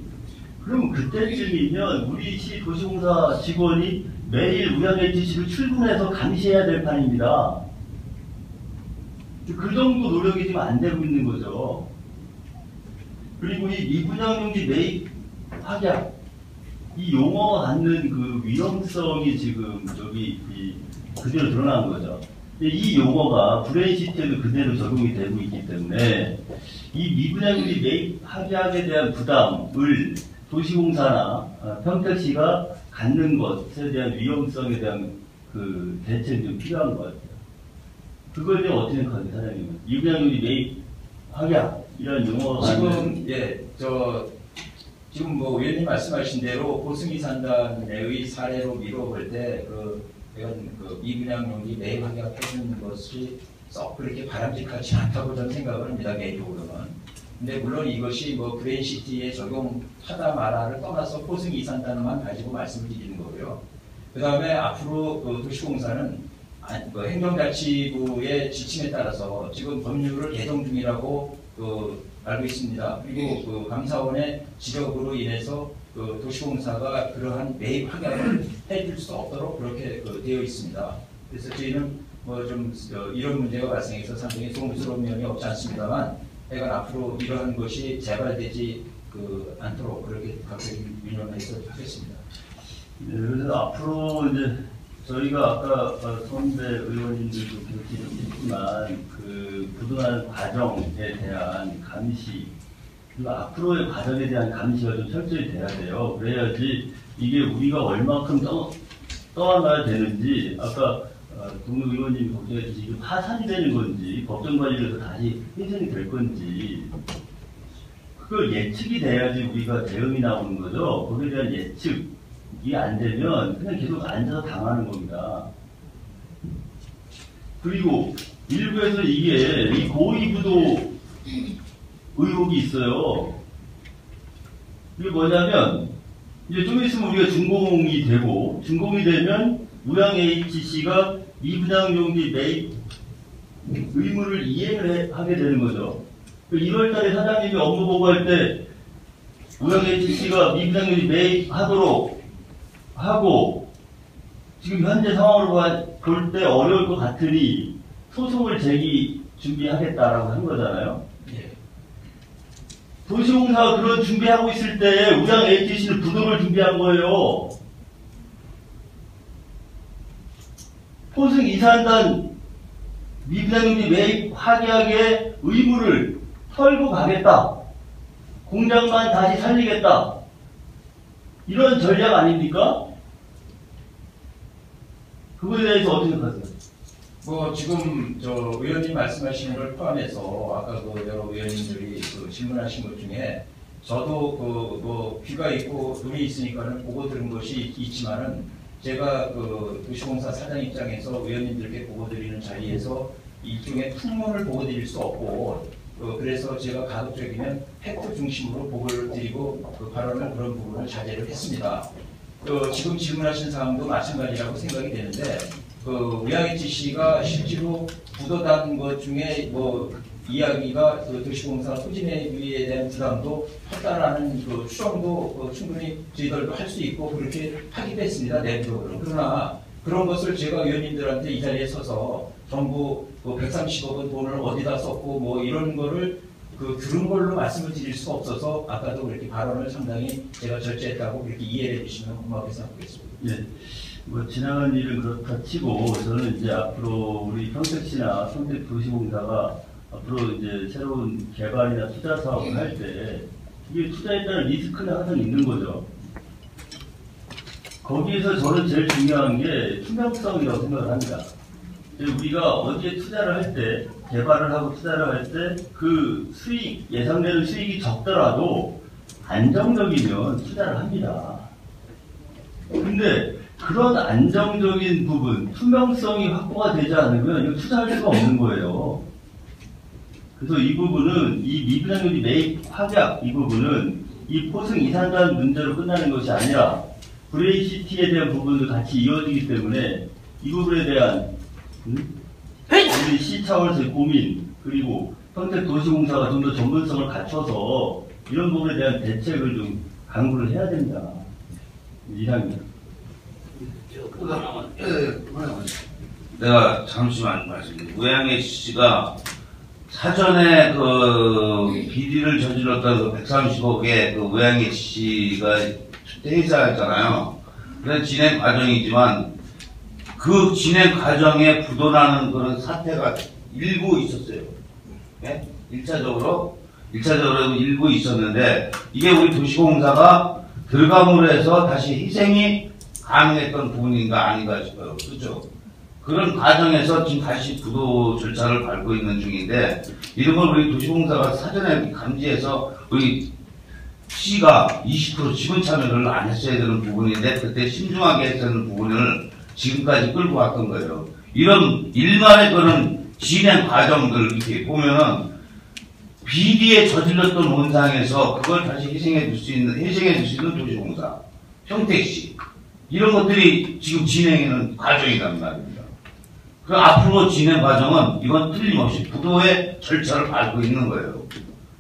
그럼 그때쯤이면 우리 시 도시공사 직원이 매일 우양HC로 출근해서 감시해야 될 판입니다. 그 정도 노력이 지금 안 되고 있는 거죠. 그리고 이 미분양용지 매입 확약, 이 용어가 갖는 그 위험성이 지금 그대로 드러난 거죠. 이 용어가 브레인시트에도 그대로 적용이 되고 있기 때문에 이 미분양용지 매입 확약에 대한 부담을 도시공사나 평택시가 갖는 것에 대한 위험성에 대한 그 대책이 좀 필요한 것 같아요. 그걸 좀 어떻게 생각하세요, 사장님은? 미분양용지 매입 확약 이런 용어가 지금 지금 뭐 의원님 말씀하신 대로 보승이 산단의 사례로 미뤄볼 때 그 미분양용지 매입 확약해주는 것이 썩 그렇게 바람직하지 않다고 저는 생각을 합니다, 개인적으로는. 근데 물론 이것이 뭐 브레인시티에 적용하다 마라를 떠나서 보승이 산단만 가지고 말씀을 드리는 거고요. 그 다음에 앞으로 그 도시공사는 행정자치부의 지침에 따라서 지금 법률을 개정 중이라고 알고 있습니다. 그리고 그 감사원의 지적으로 인해서 그 도시공사가 그러한 매입 확약을 해줄 수 없도록 그렇게 되어 있습니다. 그래서 저희는 뭐 좀 이런 문제가 발생해서 상당히 송구스러운 면이 없지 않습니다만, 하여간 앞으로 이러한 것이 재발되지 않도록 그렇게 각별히 민원해서 하겠습니다. 네, 그래서 앞으로 이제 저희가 아까 선배 의원님들도 계속했지만 그 부동산 과정에 대한 감시, 그리고 앞으로의 과정에 대한 감시가 좀 철저히 돼야 돼요. 그래야지 이게 우리가 얼마큼 떠안아야 되는지, 아까 동료 의원님이 걱정했듯이 이게 파산이 되는 건지, 법정 관리를 해서 다시 회전이 될 건지, 그걸 예측이 돼야지 우리가 대응이 나오는 거죠. 거기에 대한 예측이 안 되면 그냥 계속 앉아서 당하는 겁니다. 그리고 일부에서 이 고의부도 의혹이 있어요. 이게 뭐냐면, 이제 좀 있으면 우리가 준공이 되고, 준공이 되면 우양HC가 미분양용지 매입 의무를 이행을 하게 되는 거죠. 1월 달에 사장님이 업무 보고할 때 우양HC가 미분양용지 매입하도록 하고, 지금 현재 상황으로 볼 때 어려울 것 같으니 소송을 준비하겠다라고 한 거잖아요. 도시공사가 그런 준비하고 있을 때 우양HC는 부도를 준비한 거예요. 포승 이산단 미분양용지 매입 확약의 의무를 털고 가겠다. 공장만 다시 살리겠다. 이런 전략 아닙니까? 그거에 대해서 어떻게 생각하세요? 뭐 지금 의원님 말씀하시는 걸 포함해서 아까 여러 의원님들이 질문하신 것 중에 저도 귀가 있고 눈이 있으니까는 보고 들은 것이 있지만은 제가 도시공사 사장 입장에서 의원님들께 보고 드리는 자리에서 일종의 풍문을 보고 드릴 수 없고, 그래서 제가 가급적이면 팩트 중심으로 보고를 드리고 발언을 그런 부분을 자제를 했습니다. 지금 질문하신 사항도 마찬가지라고 생각이 되는데, 우양HC가 실제로 부도난 것 중에 이야기가 도시공사 소진회비에 대한 부담도 컸다라는 추정도 충분히 저희들도 할 수 있고 그렇게 하기도 했습니다, 내부적으로. 그러나 그런 것을 제가 의원님들한테 이 자리에 서서 정부 130억 원 돈을 어디다 썼고 이런 거를 들은 걸로 말씀을 드릴 수가 없어서 아까도 그렇게 발언을 상당히 제가 절제했다고 그렇게 이해를 해주시면 고맙게 생각하겠습니다. 예. 지나간 일은 그렇다 치고, 저는 이제 앞으로 우리 평택시나 평택도시공사가 앞으로 이제 새로운 개발이나 투자 사업을 할 때 이게 투자에 따른 리스크는 항상 있는 거죠. 거기에서 저는 제일 중요한 게 투명성이라고 생각을 합니다. 우리가 어디에 투자를 할 때, 개발을 하고 투자를 할 때 그 예상되는 수익이 적더라도 안정적이면 투자를 합니다. 근데 그런 안정적인 부분, 투명성이 확보가 되지 않으면 이거 투자할 수가 없는 거예요. 그래서 이 부분은, 이 미분양용지 매입 확약, 이 부분은 이 포승 이산단 문제로 끝나는 것이 아니라 브레인시티에 대한 부분도 같이 이어지기 때문에 이 부분에 대한 우리 시 차원에서의 고민, 그리고 평택도시공사가 좀 더 전문성을 갖춰서 이런 부분에 대한 대책을 좀 강구를 해야 된다. 이상입니다. 내가 잠시만 말씀드릴게요. 우양애 씨가 사전에 그 비리를 저질렀던 그 130억에 그 우양애 씨가 퇴사했잖아요. 그런 진행 과정이지만 그 진행 과정에 부도나는 그런 사태가 일부 있었어요. 예? 1차적으로 일부 있었는데 이게 우리 도시공사가 들어감으로 해서 다시 희생이 가능했던 부분인가 아닌가 싶어요. 그렇죠? 그런 과정에서 지금 다시 부도 절차를 밟고 있는 중인데 이런 걸 우리 도시공사가 사전에 감지해서 우리 시가 20% 지분 참여를 안 했어야 되는 부분인데 그때 신중하게 했어야 되는 부분을 지금까지 끌고 왔던 거예요. 이런 일말의 그런 진행 과정들 이렇게 보면은 비리에 저질렀던 원상에서 그걸 다시 희생해 줄 수 있는 도시공사, 평택시 이런 것들이 지금 진행하는 과정이란 말입니다. 그 앞으로 진행 과정은 이건 틀림없이 부도의 절차를 밟고 있는 거예요.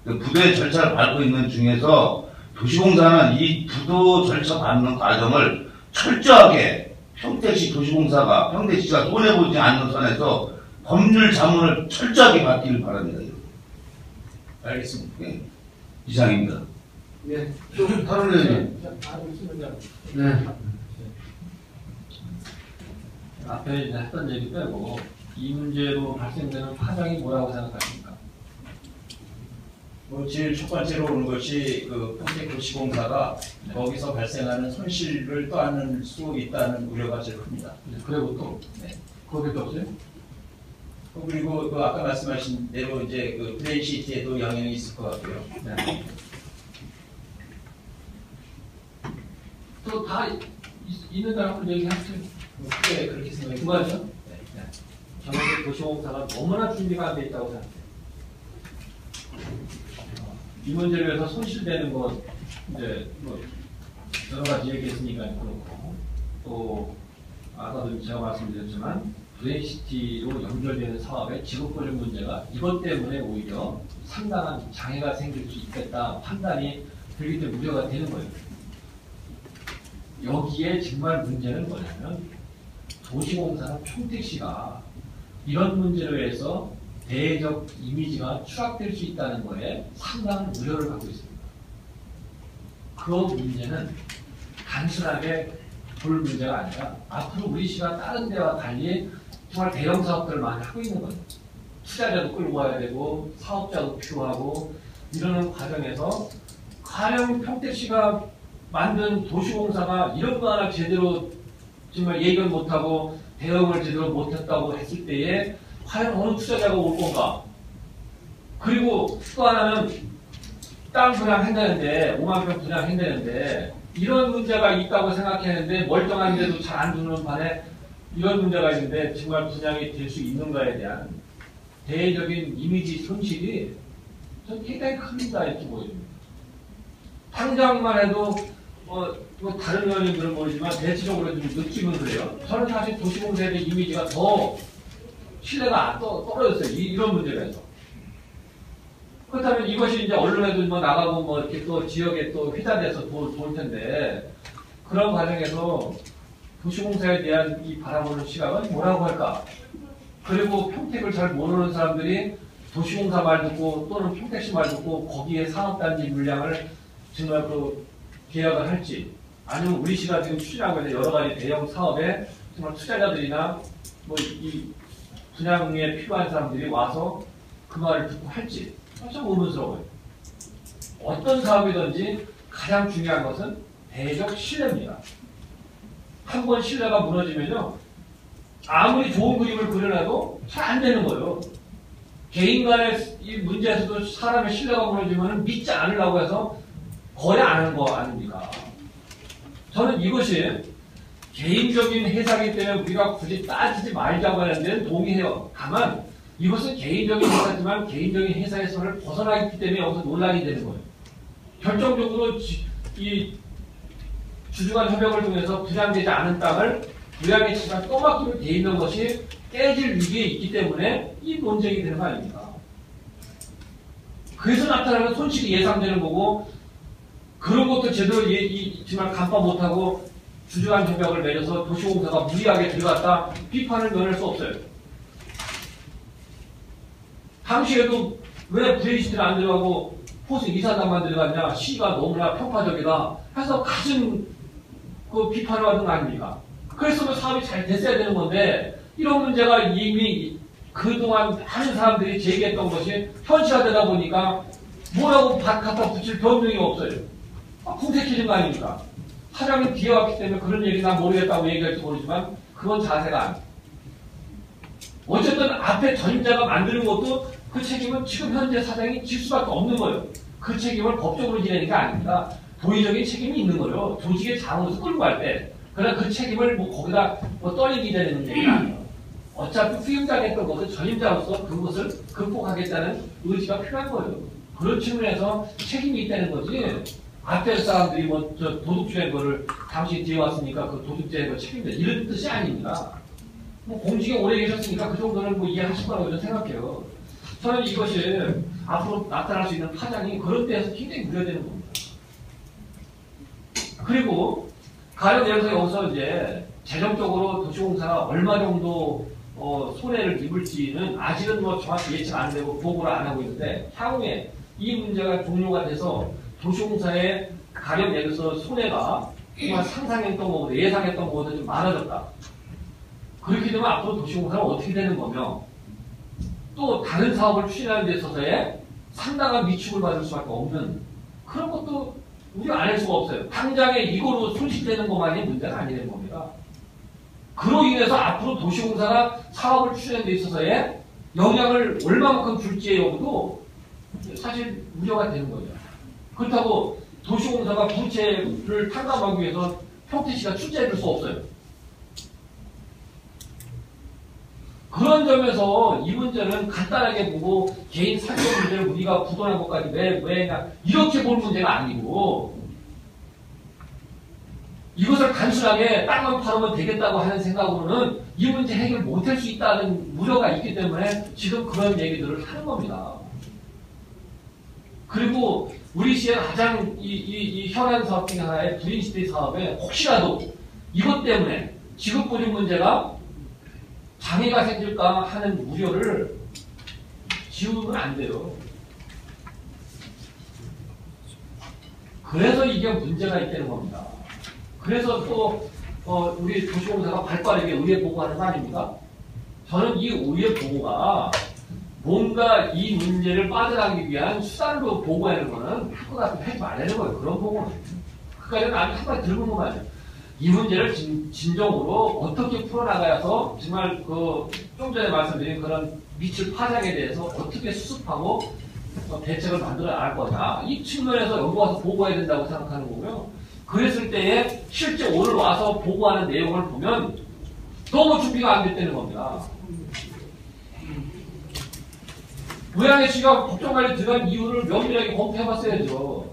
그 부도의 절차를 밟고 있는 중에서 도시공사는 이 부도 절차 밟는 과정을 철저하게 평택시 도시공사가 평택시가 손해보지 않는 선에서 법률 자문을 철저하게 받기를 바랍니다. 알겠습니다. 네. 이상입니다. 네. 좀 다른 의원님. 네. 앞에 이제 했던 얘기 빼고 이 문제로 발생되는 파장이 뭐라고 생각하십니까? 뭐 제일 첫 번째로 오는 것이 그 평택도시공사가 거기서 발생하는 손실을 떠안을 수 있다는 우려가 제일 큽니다. 그리고 또 거기도 없어요? 그리고 그 아까 말씀하신 대로 이제 그 브레인시티에도 영향이 있을 것 같고요. 네. 또 다 있는다고 얘기하세요. 네, 그렇게 생각이 두 가지요? 네. 저는 도시공사가 너무나 준비가 안 돼 있다고 생각해요. 이 문제를 위해서 손실되는 것, 이제 뭐 여러 가지 얘기했으니까 그렇고 또 아까도 제가 말씀드렸지만 브레인시티로 연결되는 사업의 지급보증 문제가 이것 때문에 오히려 상당한 장애가 생길 수 있겠다 판단이 들기 때문에 우려가 되는 거예요. 여기에 정말 문제는 뭐냐면 도시공사나 평택시가 이런 문제로 해서 대외적 이미지가 추락될 수 있다는 거에 상당한 우려를 갖고 있습니다. 그 문제는 단순하게 볼 문제가 아니라 앞으로 우리 시가 다른 데와 달리 정말 대형 사업들을 많이 하고 있는 거예요. 투자자도 끌고 와야 되고 사업자도 필요하고 이러는 과정에서 가령 평택시가 만든 도시공사가 이런 거 하나 제대로 정말 예견 못하고 대응을 제대로 못했다고 했을 때에 과연 어느 투자자가 올 건가? 그리고 또 하나는 땅 분양한다는데 5만 평 분양한다는데 이런 문제가 있다고 생각했는데 멀쩡한데도 잘 안 주는 반에 이런 문제가 있는데 정말 분양이 될 수 있는가에 대한 대외적인 이미지 손실이 전 굉장히 큽니다. 이렇게 보여집니다. 당장만 해도 뭐 다른 의원님들은 모르지만 대체적으로 좀 느낌은 그래요. 저는 사실 도시공사에 대한 이미지가 더 신뢰가 떨어졌어요. 이런 문제가 있어. 그렇다면 이것이 이제 언론에도 뭐 나가고 뭐 이렇게 또 지역에 또 휘달려서 돌 텐데 그런 과정에서 도시공사에 대한 이 바라보는 시각은 뭐라고 할까? 그리고 평택을 잘 모르는 사람들이 도시공사 말 듣고 또는 평택시 말 듣고 거기에 산업단지 물량을 정말 그 계약을 할지 아니면 우리 시가 지금 추진하고 있는 여러 가지 대형 사업에 정말 투자자들이나 뭐 이 분양에 필요한 사람들이 와서 그 말을 듣고 할지 참 의문스러워요. 어떤 사업이든지 가장 중요한 것은 대적 신뢰입니다. 한 번 신뢰가 무너지면요 아무리 좋은 그림을 그려놔도 잘 안 되는 거예요. 개인 간의 이 문제에서도 사람의 신뢰가 무너지면 믿지 않으려고 해서 거래 안 하는 거 아닙니까? 저는 이것이 개인적인 회사이기 때문에 우리가 굳이 따지지 말자고 하는 데는 동의해요. 다만 이것은 개인적인 회사지만 개인적인 회사의 선을 벗어나기 때문에 여기서 논란이 되는 거예요. 결정적으로 이 주주간 협약을 통해서 분양되지 않은 땅을 분양의 시간 또 맡기로 돼 있는 것이 깨질 위기에 있기 때문에 이 논쟁이 되는 거 아닙니까? 그래서 나타나는 손실이 예상되는 거고 그런 것도 제대로 정말 간파 못하고 주저한 협약을 맺어서 도시공사가 무리하게 들어갔다 비판을 면할 수 없어요. 당시에도 왜 VHD를 안 들어가고 호수 이사단만 들어갔냐, 시가 너무나 편파적이다 해서 가진 그 비판을 받은 거 아닙니까? 그랬으면 사업이 잘 됐어야 되는 건데, 이런 문제가 이미 그동안 많은 사람들이 제기했던 것이 현실화되다 보니까 뭐라고 갖다 붙일 변명이 없어요. 궁색해진 거 아닙니까? 사장님 뒤에 왔기 때문에 그런 얘기 난 모르겠다고 얘기할지 모르지만 그건 자세가 아니에요. 어쨌든 앞에 전임자가 만드는 것도 그 책임은 지금 현재 사장이 질 수밖에 없는 거예요. 그 책임을 법적으로 지내는 게 아닙니다. 도의적인 책임이 있는 거예요. 조직의 자원에서 끌고 갈 때. 그러나 그 책임을 뭐 거기다 뭐 떨리게 되는 얘기가 아니에요. 어차피 후임자겠던 것은 전임자로서 그것을 극복하겠다는 의지가 필요한 거예요. 그런 측면에서 책임이 있다는 거지. 앞에 사람들이 뭐 저 도둑질한 거를 당신 뒤에 왔으니까 그 도둑질한 거 책임져 이런 뜻이 아닙니다. 뭐 공직에 오래 계셨으니까 그 정도는 뭐 이해하실 거라고 저는 생각해요. 저는 이것이 앞으로 나타날 수 있는 파장이 그런 데에서 굉장히 우려되는 겁니다. 그리고 가령 예를 들어서 여기서 이제 재정적으로 도시공사가 얼마 정도 손해를 입을지는 아직은 뭐 정확히 예측 안 되고 보고를 안 하고 있는데, 향후에 이 문제가 종료가 돼서 도시공사의 가령 예를 들어서 손해가 정말 상상했던 것보다 예상했던 것보다 좀 많아졌다. 그렇게 되면 앞으로 도시공사는 어떻게 되는 거며, 또 다른 사업을 추진하는 데 있어서의 상당한 위축을 받을 수밖에 없는 그런 것도 우리가 안 할 수가 없어요. 당장에 이걸로 손실되는 것만이 문제가 아니라는 겁니다. 그로 인해서 앞으로 도시공사가 사업을 추진하는 데 있어서의 영향을 얼마만큼 줄지의 여부도 사실 우려가 되는 거죠. 그렇다고 도시공사가 부채를 탕감하기 위해서 평택시가 출자해줄 수 없어요. 그런 점에서 이 문제는 간단하게 보고 개인 사적 문제를 우리가 부도난 것까지 왜 했냐 이렇게 볼 문제가 아니고, 이것을 단순하게 땅만 팔으면 되겠다고 하는 생각으로는 이 문제 해결 못할 수 있다는 우려가 있기 때문에 지금 그런 얘기들을 하는 겁니다. 그리고 우리 시의 가장 이 현안 사업 중에 하나의 그린시티 사업에 혹시라도 이것 때문에 지급보증 문제가 장애가 생길까 하는 우려를 지우면 안 돼요. 그래서 이게 문제가 있다는 겁니다. 그래서 또 우리 도시공사가 발빠르게 의회 보고하는 거 아닙니까? 저는 이 의회 보고가 뭔가 이 문제를 빠져나가기 위한 수단으로 보고하는 거는 할 것 같으면 하지 말라는 거예요. 그런 보고는. 그까지는 아주 한 번 들은 것만 해요. 이 문제를 진정으로 어떻게 풀어나가서 정말 좀 전에 말씀드린 그런 미칠 파장에 대해서 어떻게 수습하고 대책을 만들어 나갈 거냐. 이 측면에서 여기 와서 보고해야 된다고 생각하는 거고요. 그랬을 때에 실제 오늘 와서 보고하는 내용을 보면 너무 준비가 안 됐다는 겁니다. 우양의 씨가 법정관리 들어간 이유를 면밀하게 검토해봤어야죠.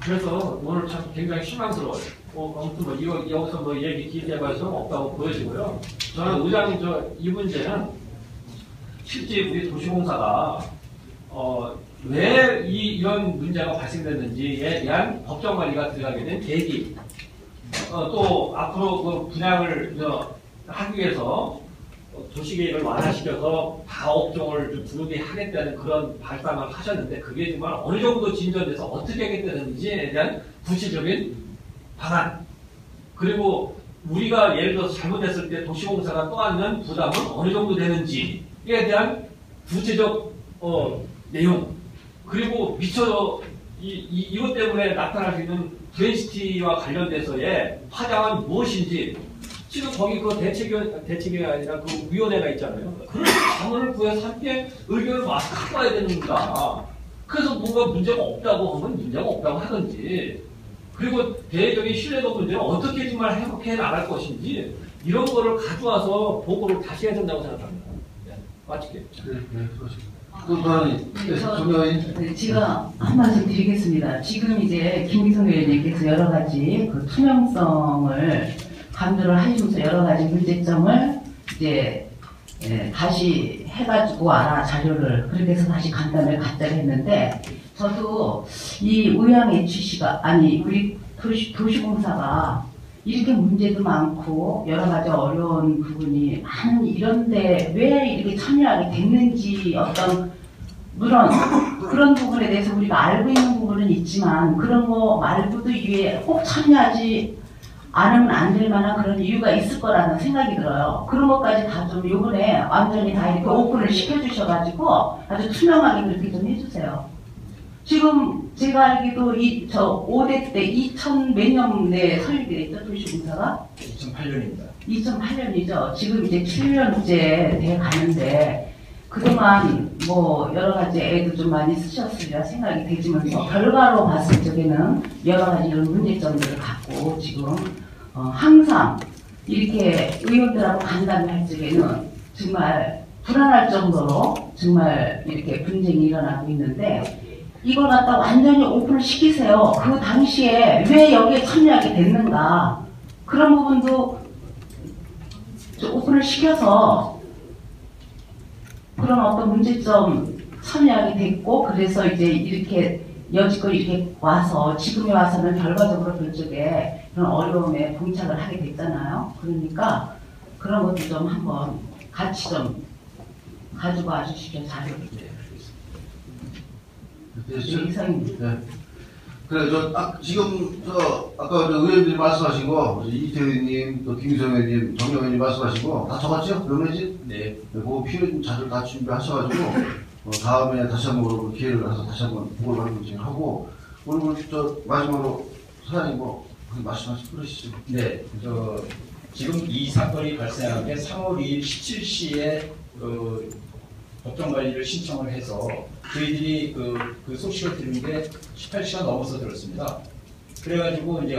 그래서 오늘 참 굉장히 실망스러워요. 아무튼 여기서 얘기 길게 해볼 수는 없다고 보여지고요. 저는 의장님 이 문제는 실제 우리 도시공사가 왜 이런 문제가 발생됐는지에 대한 법정 관리가 들어가게 된 계기, 또 앞으로 그 분양을 하기 위해서 도시계획을 완화시켜서 다 업종을 좀 두루게 하겠다는 그런 발상을 하셨는데, 그게 정말 어느 정도 진전돼서 어떻게 하겠다는지에 대한 구체적인 방안, 그리고 우리가 예를 들어서 잘못했을 때 도시공사가 떠안는 부담은 어느 정도 되는지에 대한 구체적 내용, 그리고 미처 이것 때문에 나타날 수 있는 그린시티와 관련돼서의 파장은 무엇인지, 지금 거기 그 대책이 아니라 그 위원회가 있잖아요. 그런 자문을 구해서 함께 의견을 와서 갖고 와야 되는 겁니다. 그래서 뭔가 문제가 없다고 하면 문제가 없다고 하든지, 그리고 대외적인 신뢰도 문제를 어떻게 정말 회복해 나갈 것인지, 이런 거를 가져와서 보고를 다시 해야 된다고 생각합니다. 네, 마칠게요. 제가 한 말씀 드리겠습니다. 지금 이제 김기성 의원님께서 여러 가지 그 투명성을 강조를 하시면서 여러 가지 문제점을 이제 다시 해가지고 와라 자료를 그렇게 해서 다시 간단하게 갖다 했는데, 저도 이 의왕HC가 아니 우리 도시공사가 이렇게 문제도 많고 여러 가지 어려운 부분이 많은 이런데 왜 이렇게 참여하게 됐는지 어떤 물론 그런 부분에 대해서 우리가 알고 있는 부분은 있지만 그런 거 말고도 이게 꼭 참여하지 않으면 안 될 만한 그런 이유가 있을 거라는 생각이 들어요. 그런 것까지 다 좀 요번에 완전히 다 이렇게 오픈을 시켜주셔가지고 아주 투명하게 그렇게 좀 해주세요. 지금 제가 알기도 저 5대 때 2000 몇 년에 설립이 됐죠, 도시공사가? 2008년입니다. 2008년이죠. 지금 이제 7년째 돼 가는데 그동안 뭐 여러 가지 애도 좀 많이 쓰셨으리라 생각이 되지만서 결과로 봤을 적에는 여러 가지 이런 문제점들을 갖고 지금 항상 이렇게 의원들하고 간담회 할 적에는 정말 불안할 정도로 정말 이렇게 분쟁이 일어나고 있는데 이걸 갖다 완전히 오픈을 시키세요. 그 당시에 왜 여기에 참여하게 됐는가 그런 부분도 오픈을 시켜서 그런 어떤 문제점 참여하게 됐고 그래서 이제 이렇게 여지껏 이렇게 와서 지금에 와서는 결과적으로 그쪽에 그런 어려움에 봉착을 하게 됐잖아요. 그러니까 그런 것도 좀 한번 같이 좀 가지고 와주시길 자료를. 이상입니다. 네. 그래, 지금, 아까 의원님이 말씀하신 거, 이태우 의원님, 또 김기성 의원님, 정영 의원님 말씀하신 다 적었죠? 명예지? 네. 그거 필요한 자료를 다 준비하셔가지고, 다음에 다시 한번 기회를 가서 다시 한번 보고를 하는 거 하고, 오늘 마지막으로 사장님 말씀하시고 그러시죠. 네. 지금 이 사건이 발생한 게 3월 2일 17시에 법정관리를 신청을 해서 저희들이 그 소식을 들은 게 18시간 넘어서 들었습니다. 그래가지고 이제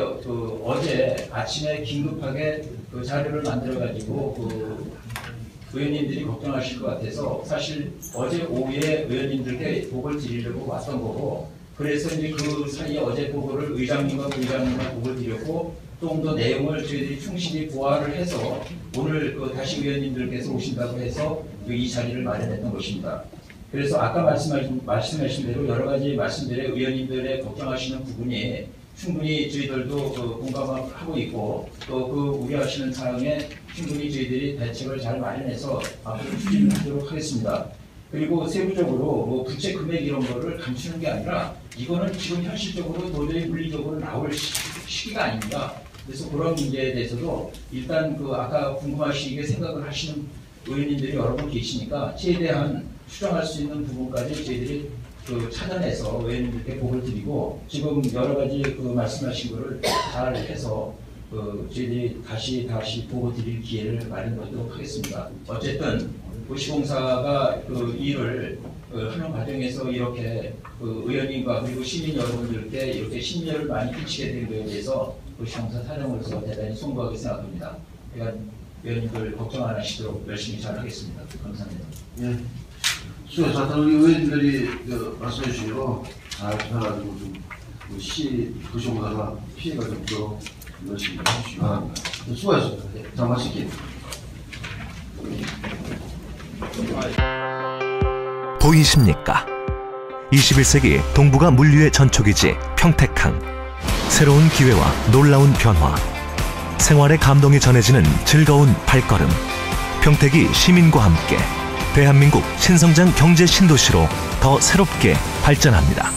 어제 아침에 긴급하게 그 자료를 만들어가지고 의원님들이 걱정하실 것 같아서 사실 어제 오후에 의원님들께 보고를 드리려고 왔던 거고 그래서 이제 그 사이에 어제 보고를 의장님과 부의장님과 보고를 드렸고 좀 더 내용을 저희들이 충실히 보완을 해서 오늘 다시 의원님들께서 오신다고 해서 이 자리를 마련했던 것입니다. 그래서 아까 말씀하신 대로 여러 가지 말씀들에 의원님들의 걱정하시는 부분이 충분히 저희들도 공감하고 있고 또 그 우려하시는 사항에 충분히 저희들이 대책을 잘 마련해서 앞으로 추진하도록 하겠습니다. 그리고 세부적으로 부채 금액 이런 거를 감추는 게 아니라 이거는 지금 현실적으로 도저히 물리적으로 나올 시기가 아닙니다. 그래서 그런 문제에 대해서도 일단 아까 궁금하시게 생각을 하시는 의원님들이 여러 분 계시니까 최대한 수정할 수 있는 부분까지 저희들이 찾아내서 의원님들께 보고를 드리고 지금 여러 가지 말씀하신 거를 잘 해서 저희들이 다시 보고 드릴 기회를 마련하도록 하겠습니다. 어쨌든 도시공사가 일을 하는 과정에서 이렇게 의원님과 그리고 시민 여러분들께 이렇게 심려를 많이 끼치게 된 것에 대해서 도시공사 사장으로서 대단히 송구하게 생각합니다. 그러니까 의원님들 걱정 안 하시도록 열심히 잘 하겠습니다. 감사합니다. 예. 수고하셨습니다. 우리 의원님들이 말씀해 주신 거 잘 해가지고 도시공사가 피해가 좀 없도록 열심히 해주시기 바랍니다. 수고하셨습니다. 자, 마칠게요. 보이십니까? 21세기 동북아 물류의 전초기지 평택항. 새로운 기회와 놀라운 변화. 생활의 감동이 전해지는 즐거운 발걸음. 평택이 시민과 함께 대한민국 신성장 경제 신도시로 더 새롭게 발전합니다.